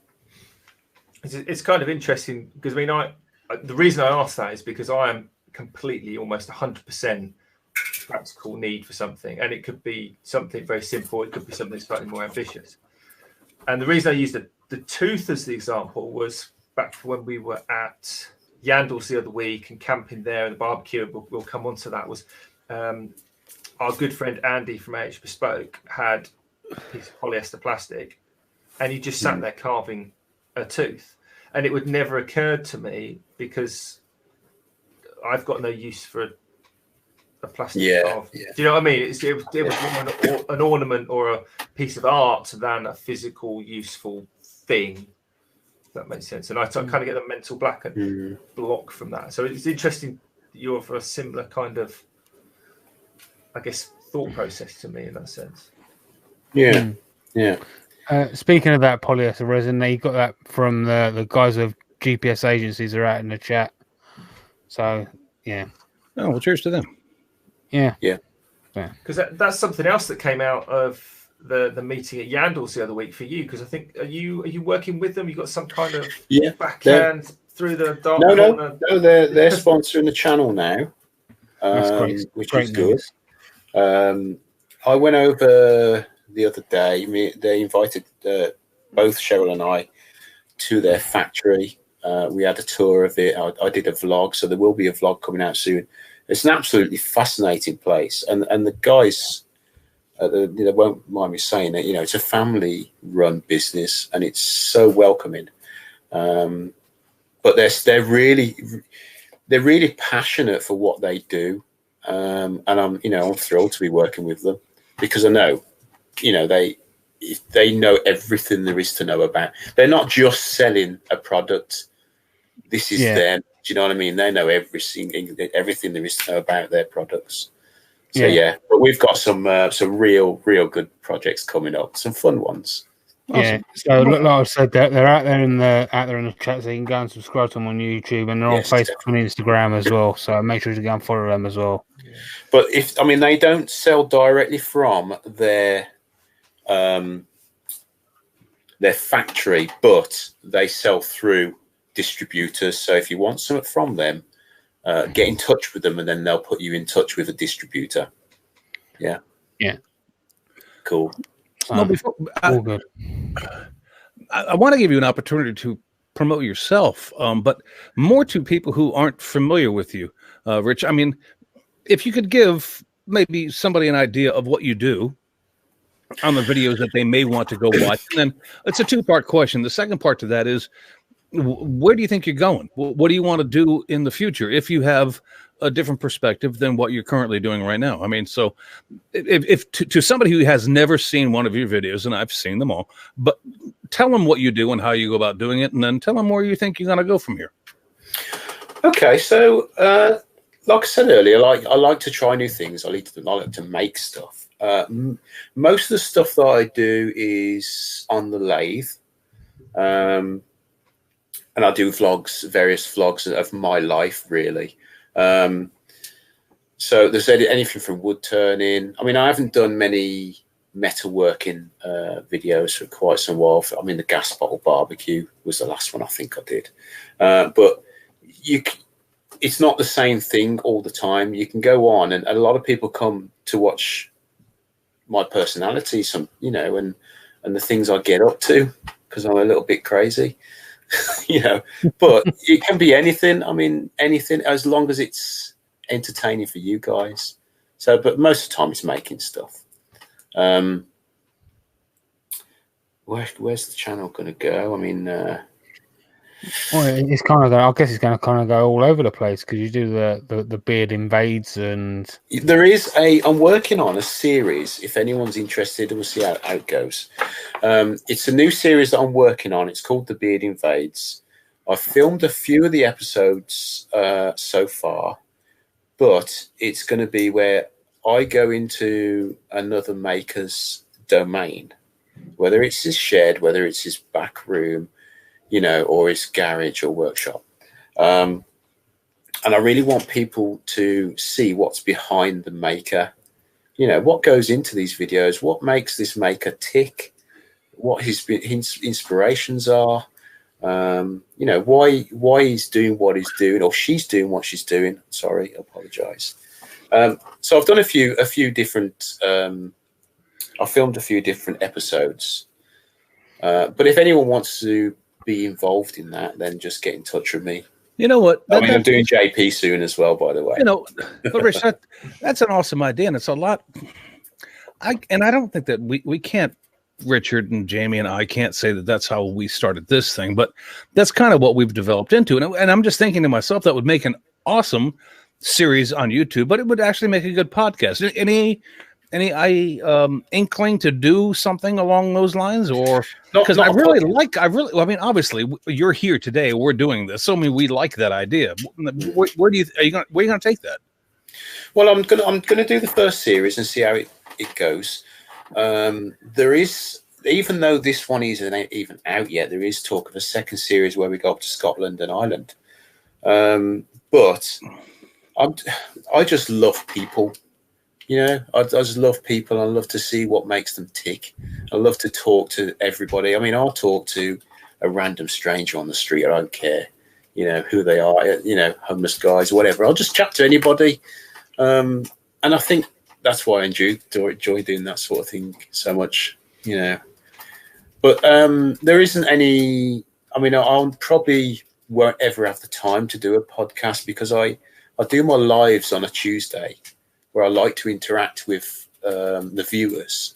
It's kind of interesting because, the reason I ask that is because I am completely, almost 100% practical need for something, and it could be something very simple, it could be something slightly more ambitious. And the reason I used the tooth as the example was back when we were at Yandles the other week and camping there, and the barbecue, we'll come on to that, was our good friend Andy from AH Bespoke had a piece of polyester plastic, and he just sat there carving a tooth, and it would never occurred to me because I've got no use for a plastic carve. Yeah. Do you know what I mean? It was more an ornament or a piece of art than a physical, useful thing. If that makes sense. And I kind of get the mental block from that. So it's interesting that you're for a similar kind of, I guess, thought process to me in that sense. Yeah. Yeah. Speaking of that polyester resin, they got that from the guys of GPS agencies are out in the chat. So yeah. Oh, well, cheers to them. Yeah. Because that's something else that came out of the meeting at Yandles the other week for you. Because I think are you working with them? You got some kind of backhand through the dark corner? No, they're sponsoring the channel now, which is good. I went over the other day. They invited both Cheryl and I to their factory. We had a tour of it. I did a vlog, so there will be a vlog coming out soon. It's an absolutely fascinating place, and the guys, they won't mind me saying it. It's a family-run business, and it's so welcoming. But they're really passionate for what they do, and I'm thrilled to be working with them because I know, they know everything there is to know about. They're not just selling a product. This is them. Do you know what I mean? They know everything there is to know about their products. So but we've got some real good projects coming up, some fun ones. Yeah. So like I said, they're out there in the chat, so you can go and subscribe to them on YouTube, and they're on Facebook and Instagram as well. So make sure to go and follow them as well. But they don't sell directly from their factory, but they sell through distributors. So if you want something from them, get in touch with them, and then they'll put you in touch with a distributor. Yeah. Cool. Well, All good. I want to give you an opportunity to promote yourself, but more to people who aren't familiar with you, Rich. If you could give maybe somebody an idea of what you do on the videos that they may want to go watch, and then it's a two-part question. The second part to that is, where do you think you're going? What do you want to do in the future? If you have a different perspective than what you're currently doing right now. I mean, so if to somebody who has never seen one of your videos, and I've seen them all, but tell them what you do and how you go about doing it, and then tell them where you think you're going to go from here. Okay, so like I said earlier, I like to try new things. I like to make stuff. Most of the stuff that I do is on the lathe, and I do various vlogs of my life, really. So there's anything from wood turning. I mean, I haven't done many metalworking videos for quite some while. I mean, the gas bottle barbecue was the last one I think I did, but it's not the same thing all the time. You can go on, and a lot of people come to watch my personality, and the things I get up to, because I'm a little bit crazy, but it can be anything. I mean, anything, as long as it's entertaining for you guys. So, but most of the time it's making stuff. Where's the channel going to go? I mean, well, it's kind of. I guess it's going to kind of go all over the place because you do the beard invades, and I'm working on a series. If anyone's interested, we'll see how it goes. It's a new series that I'm working on. It's called The Beard Invades. I've filmed a few of the episodes so far, but it's going to be where I go into another maker's domain, whether it's his shed, whether it's his back room, or his garage or workshop. And I really want people to see what's behind the maker, what goes into these videos, what makes this maker tick, what his inspirations are, why he's doing what he's doing, or she's doing what she's doing. Sorry, I apologize. So I've done a few different, I filmed a few different episodes. But if anyone wants to be involved in that, then just get in touch with me. You know what? I'm doing JP soon as well, by the way. But Rich, that's an awesome idea, and it's a lot. I don't think that we can't. Richard and Jamie and I can't say that that's how we started this thing, but that's kind of what we've developed into. And I'm just thinking to myself, that would make an awesome series on YouTube, but it would actually make a good podcast. Any inkling to do something along those lines, or because I mean, obviously you're here today, we're doing this, so I mean, we like that idea. Where are you gonna take that? Well, I'm gonna do the first series and see how it goes. There is, even though this one isn't even out yet, there is talk of a second series where we go up to Scotland and Ireland. But I just love people. I just love people. I love to see what makes them tick. I love to talk to everybody. I mean, I'll talk to a random stranger on the street. I don't care, who they are, homeless guys, whatever. I'll just chat to anybody. And I think that's why I enjoy doing that sort of thing so much, But there isn't any. I mean, I probably won't ever have the time to do a podcast because I do my lives on a Tuesday, where I like to interact with the viewers,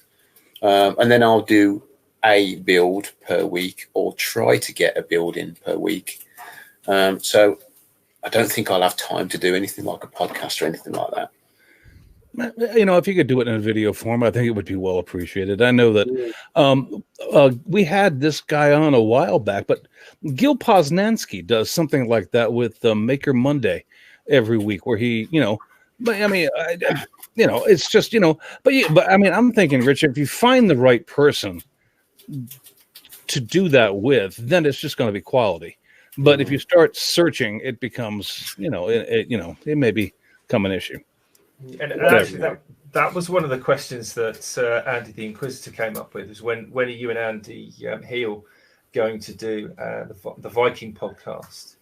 and then I'll do a build per week or try to get a build in per week. So I don't think I'll have time to do anything like a podcast or anything like that. If you could do it in a video form, I think it would be well appreciated. I know that we had this guy on a while back, but Gil Poznansky does something like that with Maker Monday every week, where he, but I mean, it's just, but I mean, I'm thinking, Richard, if you find the right person to do that with, then it's just going to be quality. But if you start searching, it becomes, it may become an issue. And actually, that was one of the questions that Andy the Inquisitor came up with, is when are you and Andy Heel going to do the Viking podcast?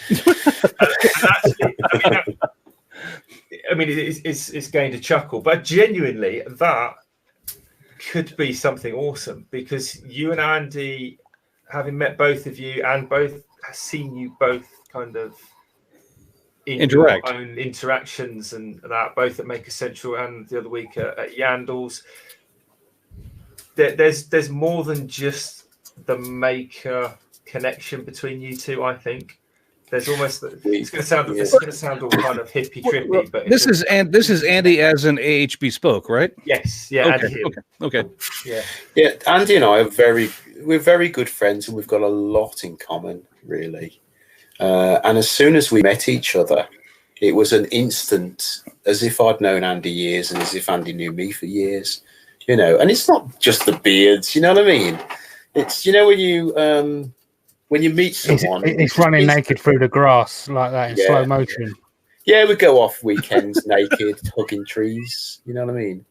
And actually, I mean, it's gained a chuckle, but genuinely, that could be something awesome, because you and Andy, having met both of you and both seen you both kind of interact, your own interactions and that, both at Maker Central and the other week at Yandles, there's more than just the Maker connection between you two, I think. There's almost it's going to sound all kind of hippie trippy, but this is Andy as an AHB spoke, right? Yes, yeah, Okay. Yeah. Andy and I we're very good friends, and we've got a lot in common, really. And as soon as we met each other, it was an instant, as if I'd known Andy years, and as if Andy knew me for years. You know, and it's not just the beards. You know what I mean? It's when you meet someone, it's running naked through the grass like that in slow motion. Yeah, we go off weekends naked, hugging trees. You know what I mean?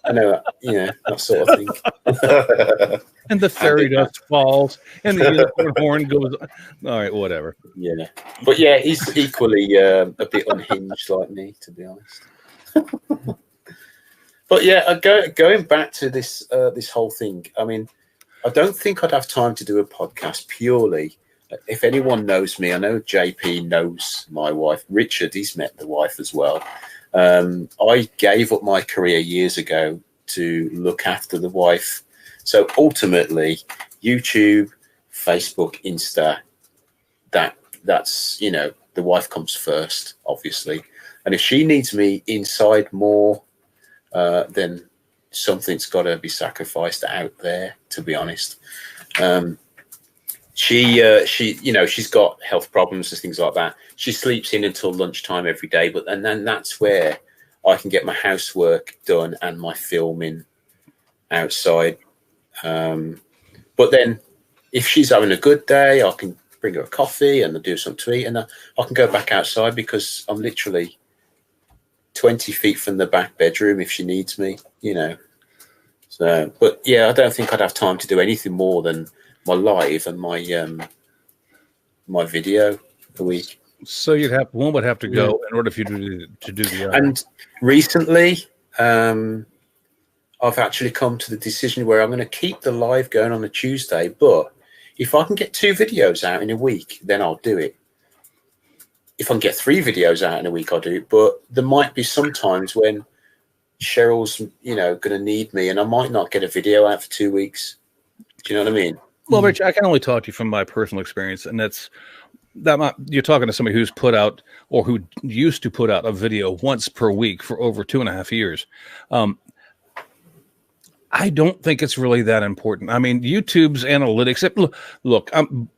I know, that sort of thing. And the fairy dust falls, and the unicorn horn goes. All right, whatever. Yeah, but yeah, he's equally a bit unhinged like me, to be honest. But yeah, going back to this whole thing. I mean, I don't think I'd have time to do a podcast purely. If anyone knows me, I know JP knows my wife. Richard, he's met the wife as well. I gave up my career years ago to look after the wife. So ultimately, YouTube, Facebook, Insta, that's the wife comes first, obviously. And if she needs me inside more, then something's got to be sacrificed out there, to be honest. She's got health problems and things like that. She sleeps in until lunchtime every day, and then that's where I can get my housework done and my filming outside. But then if she's having a good day, I can bring her a coffee and do something to eat, and I can go back outside because I'm literally 20 feet from the back bedroom if she needs me, So, but yeah, I don't think I'd have time to do anything more than my live and my video a week. So one would have to go in order for you to do the other. And recently, I've actually come to the decision where I'm going to keep the live going on a Tuesday, but if I can get 2 videos out in a week, then I'll do it. If I can get 3 videos out in a week, I'll do it. But there might be some times when Cheryl's, going to need me, and I might not get a video out for 2 weeks. Do you know what I mean? Well, Rich, I can only talk to you from my personal experience, and you're talking to somebody who's put out or who used to put out a video once per week for over 2.5 years. I don't think it's really that important. I mean, YouTube's analytics. Look, I'm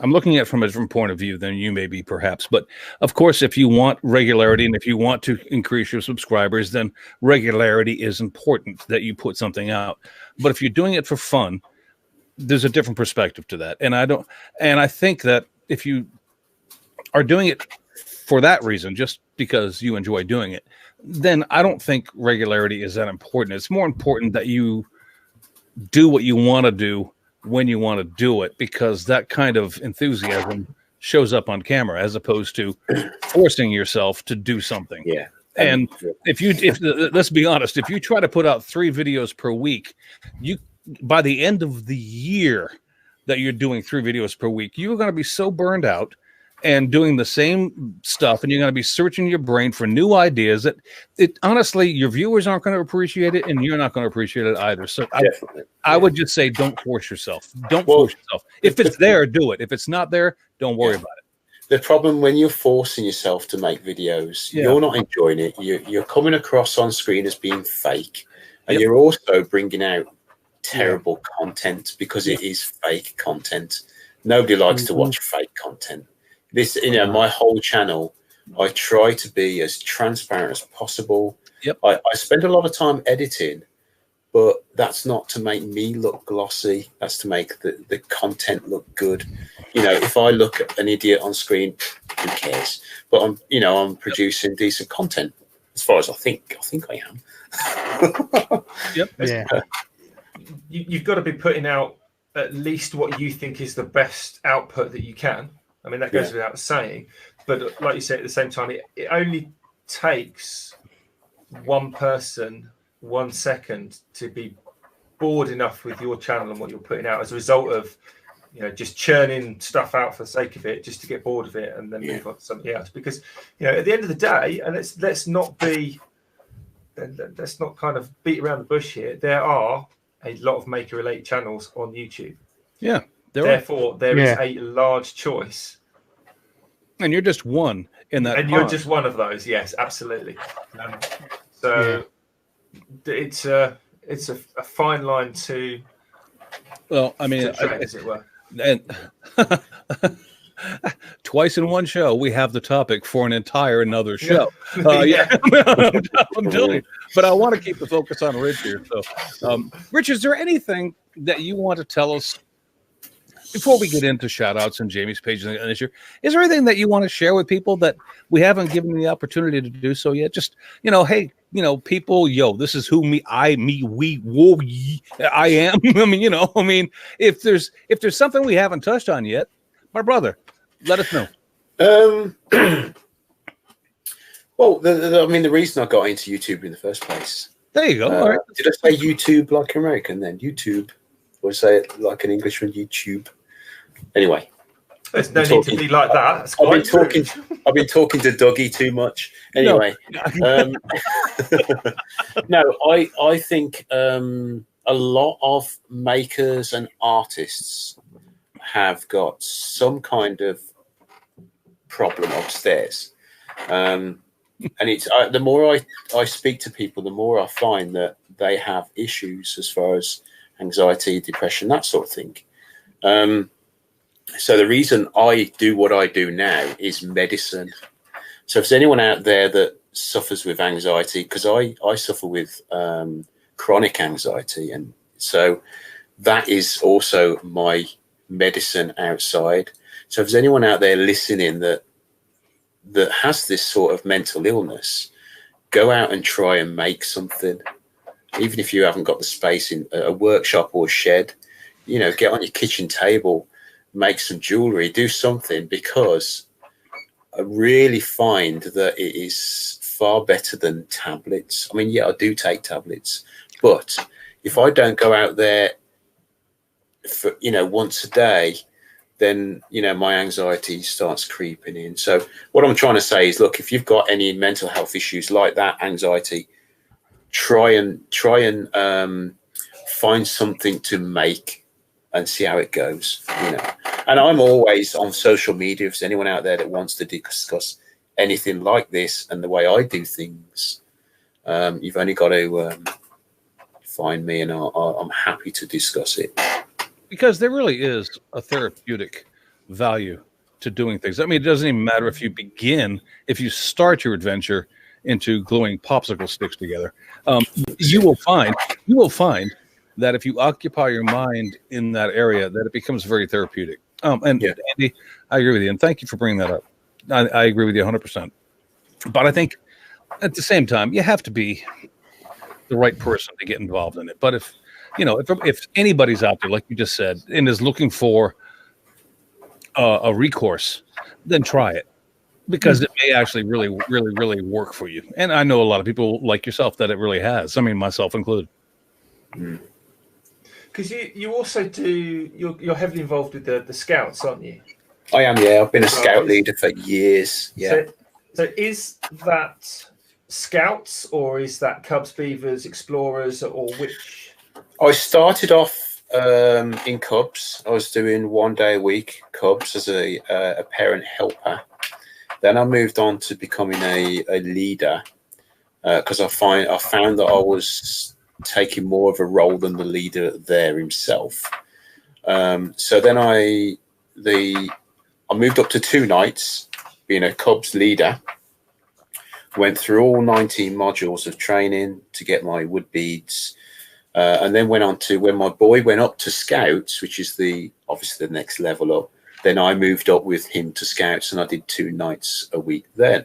looking at it from a different point of view than you may be, perhaps. But of course, if you want regularity and if you want to increase your subscribers, then regularity is important that you put something out. But if you're doing it for fun, there's a different perspective to that. And I think that if you are doing it for that reason, just because you enjoy doing it, then I don't think regularity is that important. It's more important that you do what you want to do when you want to do it, because that kind of enthusiasm shows up on camera as opposed to forcing yourself to do something. Yeah. And let's be honest, if you try to put out 3 videos per week, by the end of the year that you're doing 3 videos per week, you're going to be so burned out and doing the same stuff, and you're going to be searching your brain for new ideas that honestly, your viewers aren't going to appreciate it, and you're not going to appreciate it either. So I would just say, don't force yourself. Don't force yourself. If it's there, do it. If it's not there, don't worry about it. The problem when you're forcing yourself to make videos, you're not enjoying it. You're coming across on screen as being fake, and you're also bringing out terrible content because it is fake content. Nobody likes to watch fake content. This, my whole channel, I try to be as transparent as possible. Yep. I spend a lot of time editing, but that's not to make me look glossy. That's to make the content look good. If I look at an idiot on screen, who cares? But I'm producing decent content as far as I think I am. Yep. Yeah. You've got to be putting out at least what you think is the best output that you can. I mean, that goes without saying. But like you say, at the same time, it only takes one person 1 second to be bored enough with your channel and what you're putting out as a result of, just churning stuff out for the sake of it, just to get bored of it and then move on to something else. Because, at the end of the day, and let's not kind of beat around the bush here. There are a lot of maker-related channels on YouTube. Yeah. Therefore, there is a large choice And you're just one in that. And you're just one of those. Yes, absolutely. So it's a fine line to. Well, I mean, as it were. And twice in one show, we have the topic for an entire another show. I'm telling you. But I want to keep the focus on Rich here. So, Rich, is there anything that you want to tell us before we get into shout outs and Jamie's page and this year? Is there anything that you want to share with people that we haven't given the opportunity to do so yet? Just, hey, people, this is who I am. I mean, if there's something we haven't touched on yet, my brother, let us know. Well, the reason I got into YouTube in the first place. There you go. All right. Did I say YouTube like American then? YouTube. Or say it like an Englishman, YouTube. Anyway. There's no need to be like that. I've been talking to Dougie too much. Anyway. No, I think a lot of makers and artists have got some kind of problem upstairs. And it's the more I speak to people, the more I find that they have issues as far as anxiety, depression, that sort of thing. So the reason I do what I do now is medicine. So if there's anyone out there that suffers with anxiety, because I suffer with chronic anxiety, and so that is also my medicine outside. So if there's anyone out there listening that has this sort of mental illness, go out and try and make something. Even if you haven't got the space in a workshop or a shed, get on your kitchen table, make some jewelry, do something, because I really find that it is far better than tablets. I mean, I do take tablets, but if I don't go out there for, once a day, then, my anxiety starts creeping in. So what I'm trying to say is, look, if you've got any mental health issues like that, anxiety, try and find something to make and see how it goes, And I'm always on social media. If there's anyone out there that wants to discuss anything like this and the way I do things, you've only got to find me, and I'm happy to discuss it. Because there really is a therapeutic value to doing things. I mean, it doesn't even matter if you start your adventure into gluing popsicle sticks together. You will find that if you occupy your mind in that area, that it becomes very therapeutic. Andy, I agree with you, and thank you for bringing that up. I agree with you 100%. But I think at the same time, you have to be the right person to get involved in it. But if anybody's out there, like you just said, and is looking for a recourse, then try it, because it may actually really, really, really work for you. And I know a lot of people like yourself that it really has. I mean, myself included. Because you also do, you're heavily involved with the Scouts, aren't you? I am, yeah. I've been a Scout leader for years. Yeah. So is that Scouts, or is that Cubs, Beavers, Explorers, or which? I started off in Cubs. I was doing 1 day a week Cubs as a parent helper. Then I moved on to becoming a leader because I found that I was taking more of a role than the leader there himself. So then I moved up to 2 nights being a Cubs leader. Went through all 19 modules of training to get my wood beads. And then went on to, when my boy went up to Scouts, which is obviously the next level up, then I moved up with him to Scouts, and I did 2 nights a week then.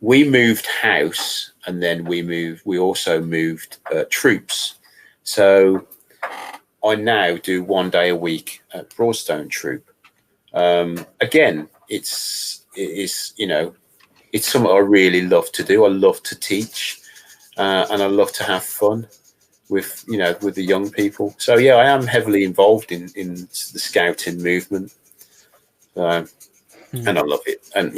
We moved house, and then we also moved troops. So I now do 1 day a week at Broadstone Troop. Again, it is it's something I really love to do. I love to teach. And I love to have fun with the young people. So yeah, I am heavily involved in the Scouting movement, and I love it. And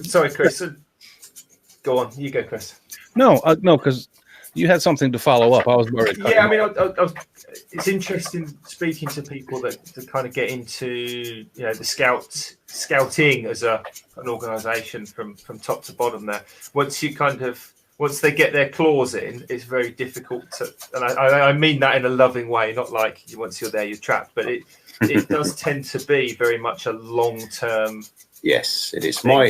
sorry, Chris. Go on, you go, Chris. No, because you had something to follow up. I was worried. Yeah, I mean, it's interesting speaking to people that to kind of get into the scouting as an organisation from top to bottom. There, once they get their claws in, it's very difficult to. And I mean that in a loving way, not like once you're there, you're trapped. But it does tend to be very much a long-term. Yes, it is. My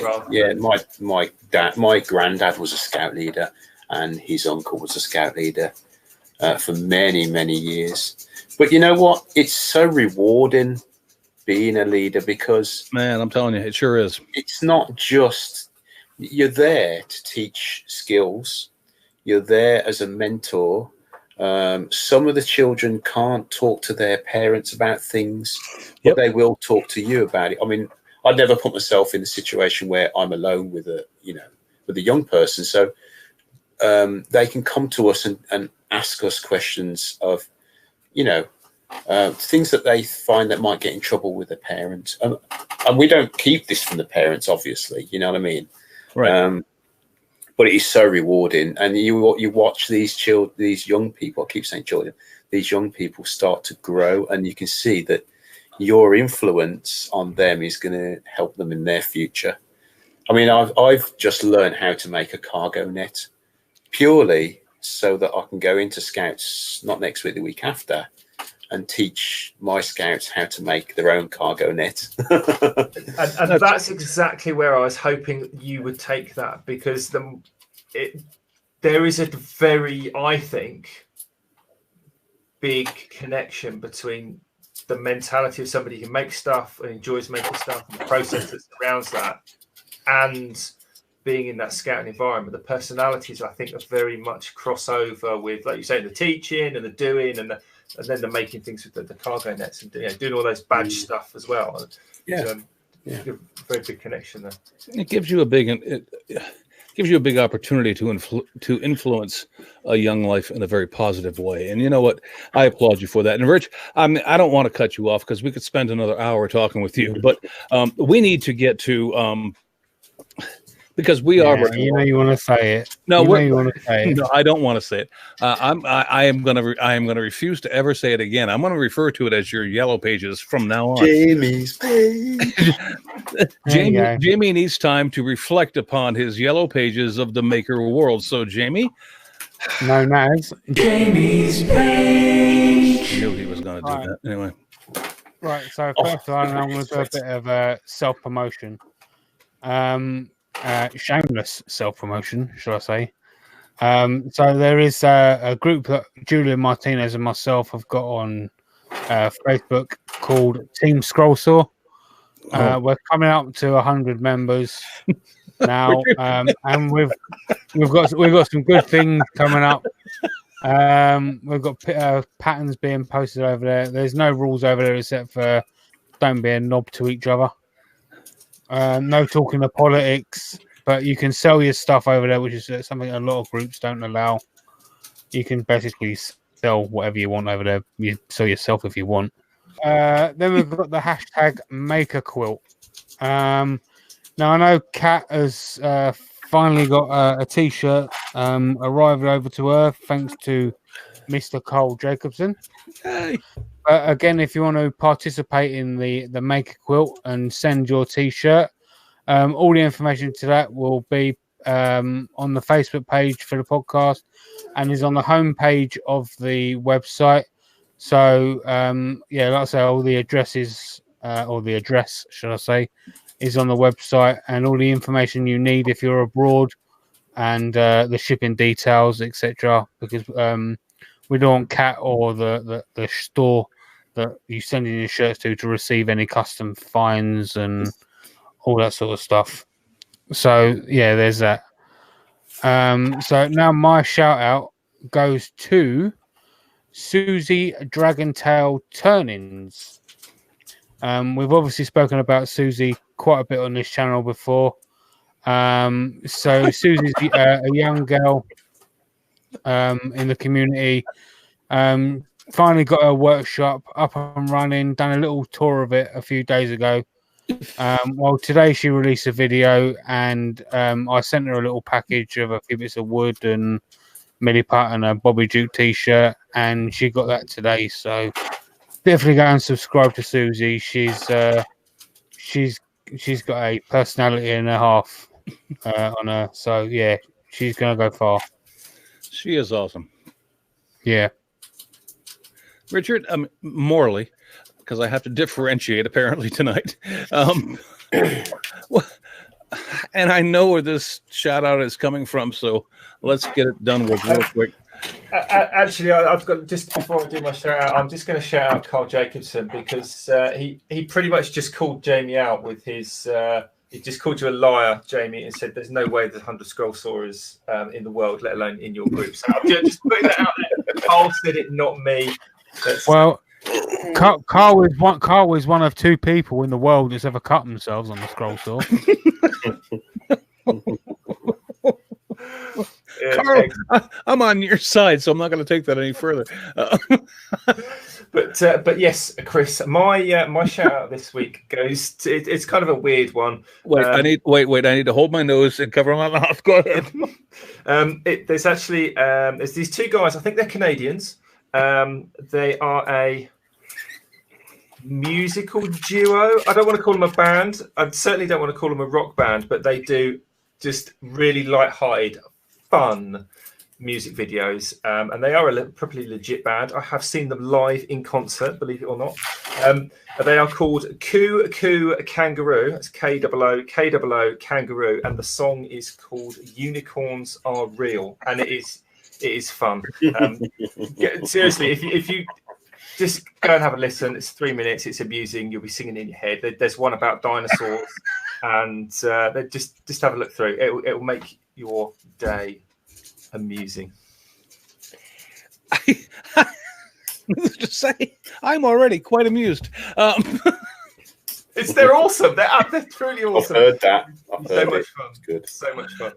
granddad was a scout leader, and his uncle was a scout leader for many, many years. But you know what? It's so rewarding being a leader because, man, I'm telling you, it sure is. It's not just you're there to teach skills. You're there as a mentor. Some of the children can't talk to their parents about things, but they will talk to you about it. I mean, I'd never put myself in a situation where I'm alone with a young person. So they can come to us and ask us questions of, things that they find that might get in trouble with the parents. And we don't keep this from the parents, obviously. You know what I mean? Right. But it is so rewarding. And you watch these young people, I keep saying children, these young people start to grow, and you can see that your influence on them is going to help them in their future. I mean, I've just learned how to make a cargo net purely so that I can go into Scouts, not next week, the week after, and teach my Scouts how to make their own cargo net. and that's exactly where I was hoping you would take that, because there is a very, I think, big connection between the mentality of somebody who makes stuff and enjoys making stuff and the process that surrounds that, and being in that scouting environment. The personalities, I think, are very much crossover with, like you say, the teaching and the doing and then the making things with the cargo nets and doing all those badge stuff as well. Very big connection there. It gives you a big opportunity to influence a young life in a very positive way. And you know what? I applaud you for that. And Rich, I don't want to cut you off because we could spend another hour talking with you, but we need to get to because we are. You want to say it. No, you want to say it. No, I don't want to say it. I am going to refuse to ever say it again. I'm going to refer to it as your yellow pages from now on. Jamie's page. Jamie needs time to reflect upon his yellow pages of the Maker world. So, Jamie, known as Jamie's page. I knew he was going to do that anyway. Right. So first of all, I'm going to do a bit of self-promotion. Shameless self-promotion, shall I say. So there is a group that Julian Martinez and myself have got on Facebook called Team Scrollsaw. We're coming up to 100 members now, and we've got some good things coming up. We've got patterns being posted over there. There's no rules over there except for don't be a knob to each other. No talking of politics, but you can sell your stuff over there, which is something a lot of groups don't allow. You can basically sell whatever you want over there. You sell yourself if you want. Then we've got the hashtag Maker Quilt. Now I know Kat has finally got a t-shirt arrived over to her thanks to Mr. Cole Jacobson. Hey. Again, if you want to participate in the Maker Quilt and send your t-shirt, all the information to that will be on the Facebook page for the podcast and is on the homepage of the website. So, like I say, all the addresses, or the address, should I say, is on the website, and all the information you need if you're abroad, and the shipping details, etc. Because we don't want Cat or the store that you send in your shirts to receive any custom fines and all that sort of stuff. So yeah, there's that. So now my shout out goes to Susie Dragontail Turnings. We've obviously spoken about Susie quite a bit on this channel before. So Susie's a young girl in the community. Finally got her workshop up and running, done a little tour of it a few days ago. Well, today she released a video, and I sent her a little package of a few bits of wood and Millie Putt and a Bobby Duke t-shirt, and she got that today. So definitely go and subscribe to Susie. She's got a personality and a half on her. So yeah, she's gonna go far. She is awesome. Yeah. Richard, morally, because I have to differentiate apparently tonight. And I know where this shout out is coming from, so let's get it done with real quick. Actually, I've got, just before I do my shout out, I'm just going to shout out Carl Jacobson, because he pretty much just called Jamie out with his. He just called you a liar, Jamie, and said there's no way there's 100 scroll sawers in the world, let alone in your group. So I'm just putting that out there. Carl said it, not me. Well, Carl is one of 2 people in the world that's ever cut themselves on the scroll saw. Carl, I'm on your side, so I'm not going to take that any further. But yes, Chris, my shout out this week goes to, it's kind of a weird one. Wait, I need to hold my nose and cover my mouth. Go ahead. There's actually there's these 2 guys. I think they're Canadians. They are a musical duo. I don't want to call them a band. I certainly don't want to call them a rock band, but they do just really light-hearted, fun music videos, and they are a properly legit band. I have seen them live in concert, believe it or not. They are called Coo Coo Kangaroo. That's K-O-O Kangaroo, and the song is called Unicorns Are Real, and it is fun. Seriously, if you just go and have a listen, it's 3 minutes. It's amusing. You'll be singing in your head. There's one about dinosaurs, and just have a look through. It will make your day amusing. Just say, I'm already quite amused. They're awesome. They're truly awesome. I've heard that. So much fun. It's good. So much fun.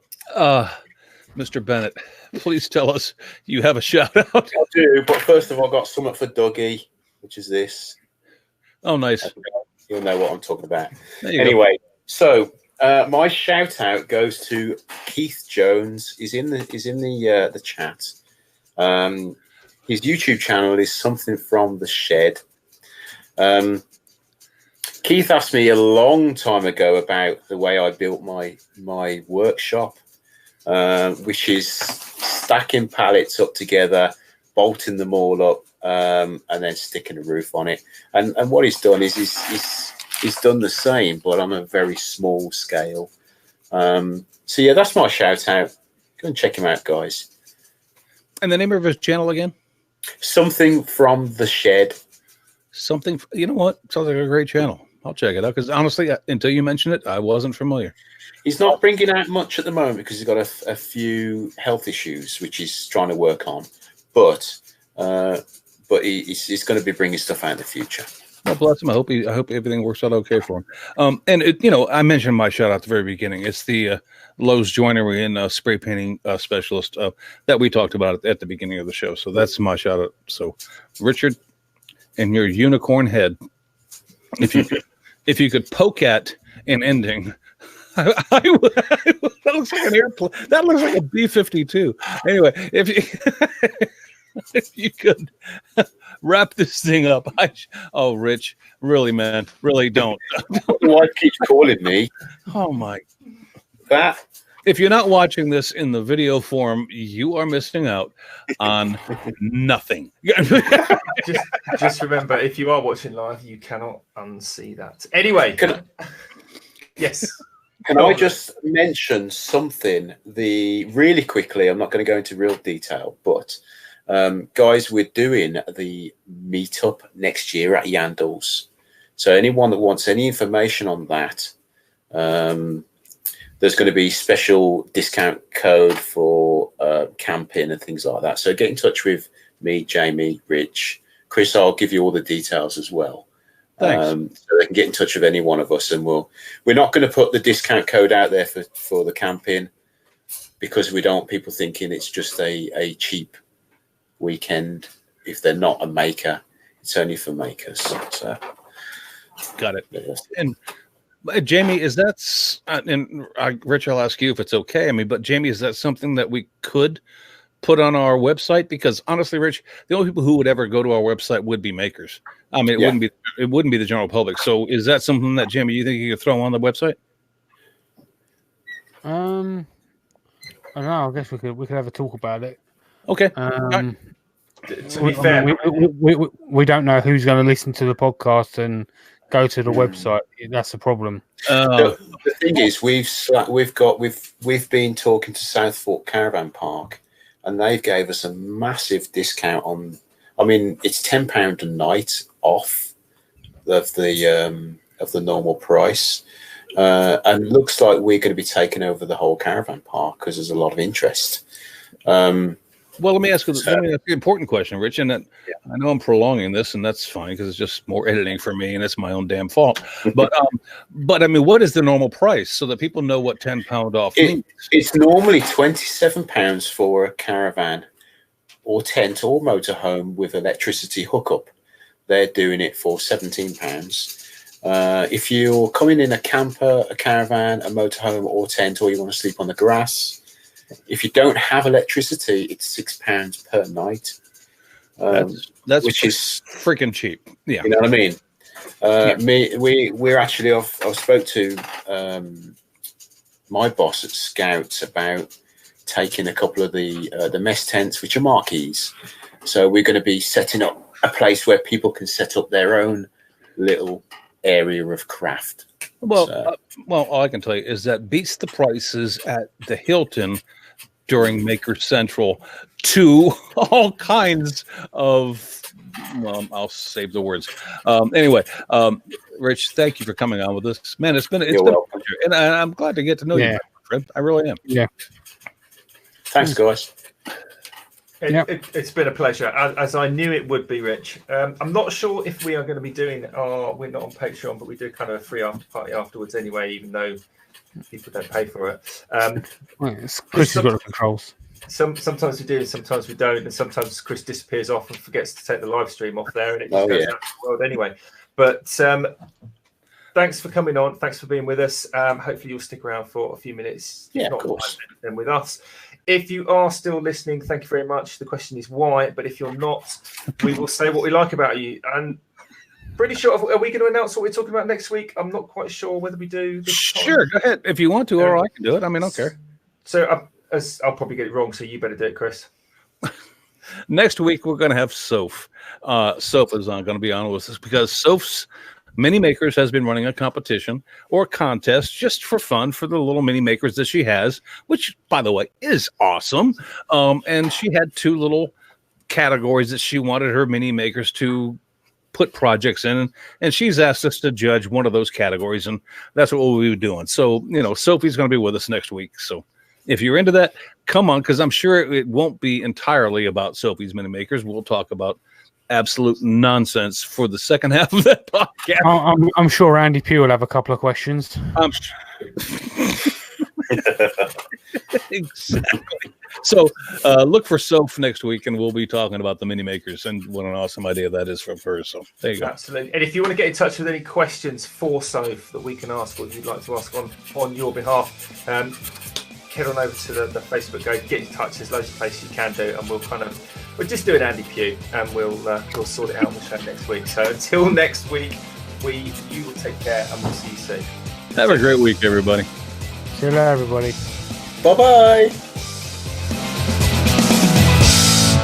Mr. Bennett, please tell us you have a shout out. I do, but first of all, I got something for Dougie, which is this. Oh, nice. You'll know what I'm talking about. Anyway, so my shout out goes to Keith Jones. He's in the chat. His YouTube channel is Something from the Shed. Keith asked me a long time ago about the way I built my workshop, which is stacking pallets up together, bolting them all up, and then sticking a roof on it. And what he's done is he's done the same, but on a very small scale. So yeah, that's my shout out. Go and check him out, guys. And the name of his channel again? Something from the Shed. Something. You know what? Sounds like a great channel. I'll check it out, because honestly, until you mentioned it, I wasn't familiar. He's not bringing out much at the moment because he's got a few health issues, which he's trying to work on. But he's going to be bringing stuff out in the future. Well, bless him. I hope everything works out okay for him. And I mentioned my shout out at the very beginning. It's the Lowe's Joinery and spray painting specialist that we talked about at the beginning of the show. So that's my shout out. So, Richard, and your unicorn head, if you could poke at an ending. That looks like an airplane. That looks like a B-52. Anyway, if you could wrap this thing up. Rich, really, man, really don't. My wife keeps calling me. Oh my! That. If you're not watching this in the video form, you are missing out on nothing. just remember, if you are watching live, you cannot unsee that. Anyway, yes. Can I just mention something really quickly? I'm not going to go into real detail, but guys, we're doing the meetup next year at Yandles. So anyone that wants any information on that, there's going to be special discount code for camping and things like that. So get in touch with me, Jamie, Rich, Chris. I'll give you all the details as well. Thanks. So they can get in touch with any one of us, and we're not going to put the discount code out there for the camping, because we don't want people thinking it's just a cheap weekend. If they're not a maker, it's only for makers. So got it. And Jamie, is that, and Rich, I'll ask you if it's okay. I mean, but Jamie, is that something that we could put on our website? Because honestly, Rich, the only people who would ever go to our website would be makers. I mean, it wouldn't be the general public. So is that something that, Jimmy, you think you could throw on the website? I don't know. I guess we could have a talk about it. Okay. To be fair, we don't know who's going to listen to the podcast and go to the website. That's the problem. The thing is, we've been talking to Southfork Caravan Park, and they gave us a massive discount on. I mean, it's £10 a night off of the normal price, and looks like we're going to be taking over the whole caravan park because there's a lot of interest. Well, let me ask you an important question, Rich. And I know I'm prolonging this, and that's fine because it's just more editing for me, and it's my own damn fault. But I mean, what is the normal price so that people know what £10 off means? It's normally £27 for a caravan or tent or motorhome with electricity hookup. They're doing it for £17. If you're coming in a camper, a caravan, a motorhome or tent, or you want to sleep on the grass, if you don't have electricity, it's £6 per night. That's which is freaking cheap. Yeah, you know what I mean. We're actually. I've spoke to my boss at Scouts about taking a couple of the mess tents, which are marquees. So we're going to be setting up a place where people can set up their own little area of craft. Well, all I can tell you is that beats the prices at the Hilton during Maker Central to all kinds of. Well, I'll save the words. Anyway, Rich, thank you for coming on with us, man. It's been a pleasure, and I'm glad to get to know you, my friend. I really am. Yeah. Thanks, guys. It's been a pleasure, as I knew it would be, Rich. I'm not sure if we are going to be doing we're not on Patreon, but we do kind of a free after party afterwards anyway, even though people don't pay for it. Chris has got the controls. Sometimes we do, sometimes we don't, and sometimes Chris disappears off and forgets to take the live stream off there, and it just goes out to the world anyway. But thanks for coming on. Thanks for being with us. Hopefully you'll stick around for a few minutes. Yeah, of course. And with us. If you are still listening, thank you very much. The question is why, but if you're not, we will say what we like about you. And pretty sure, are we going to announce what we're talking about next week? I'm not quite sure whether we do this time. Sure, go ahead. If you want to, or I can do it. I mean, I don't care. So I'll probably get it wrong, so you better do it, Chris. Next week, we're going to have Soph. Soph is going to be on with us because Soph's Mini Makers has been running a competition or contest just for fun for the little mini makers that she has, which, by the way, is awesome. And she had two little categories that she wanted her mini makers to put projects in, and she's asked us to judge one of those categories, and that's what we'll be doing. So, Sophie's going to be with us next week. So if you're into that, come on, because I'm sure it won't be entirely about Sophie's mini makers. We'll talk about absolute nonsense for the second half of that podcast. I'm sure Andy Pugh will have a couple of questions. Exactly. So look for Soph next week, and we'll be talking about the mini makers and what an awesome idea that is from her. So there you go. Absolutely. And if you want to get in touch with any questions for Soph that we can ask, or you'd like to ask on your behalf, head on over to the Facebook, get in touch. There's loads of places you can do, and we'll just do an Andy Pugh, and we'll sort it out on the show next week. So until next week, you will take care, and we'll see you soon. Have a great week, everybody. See you later, everybody. Bye-bye.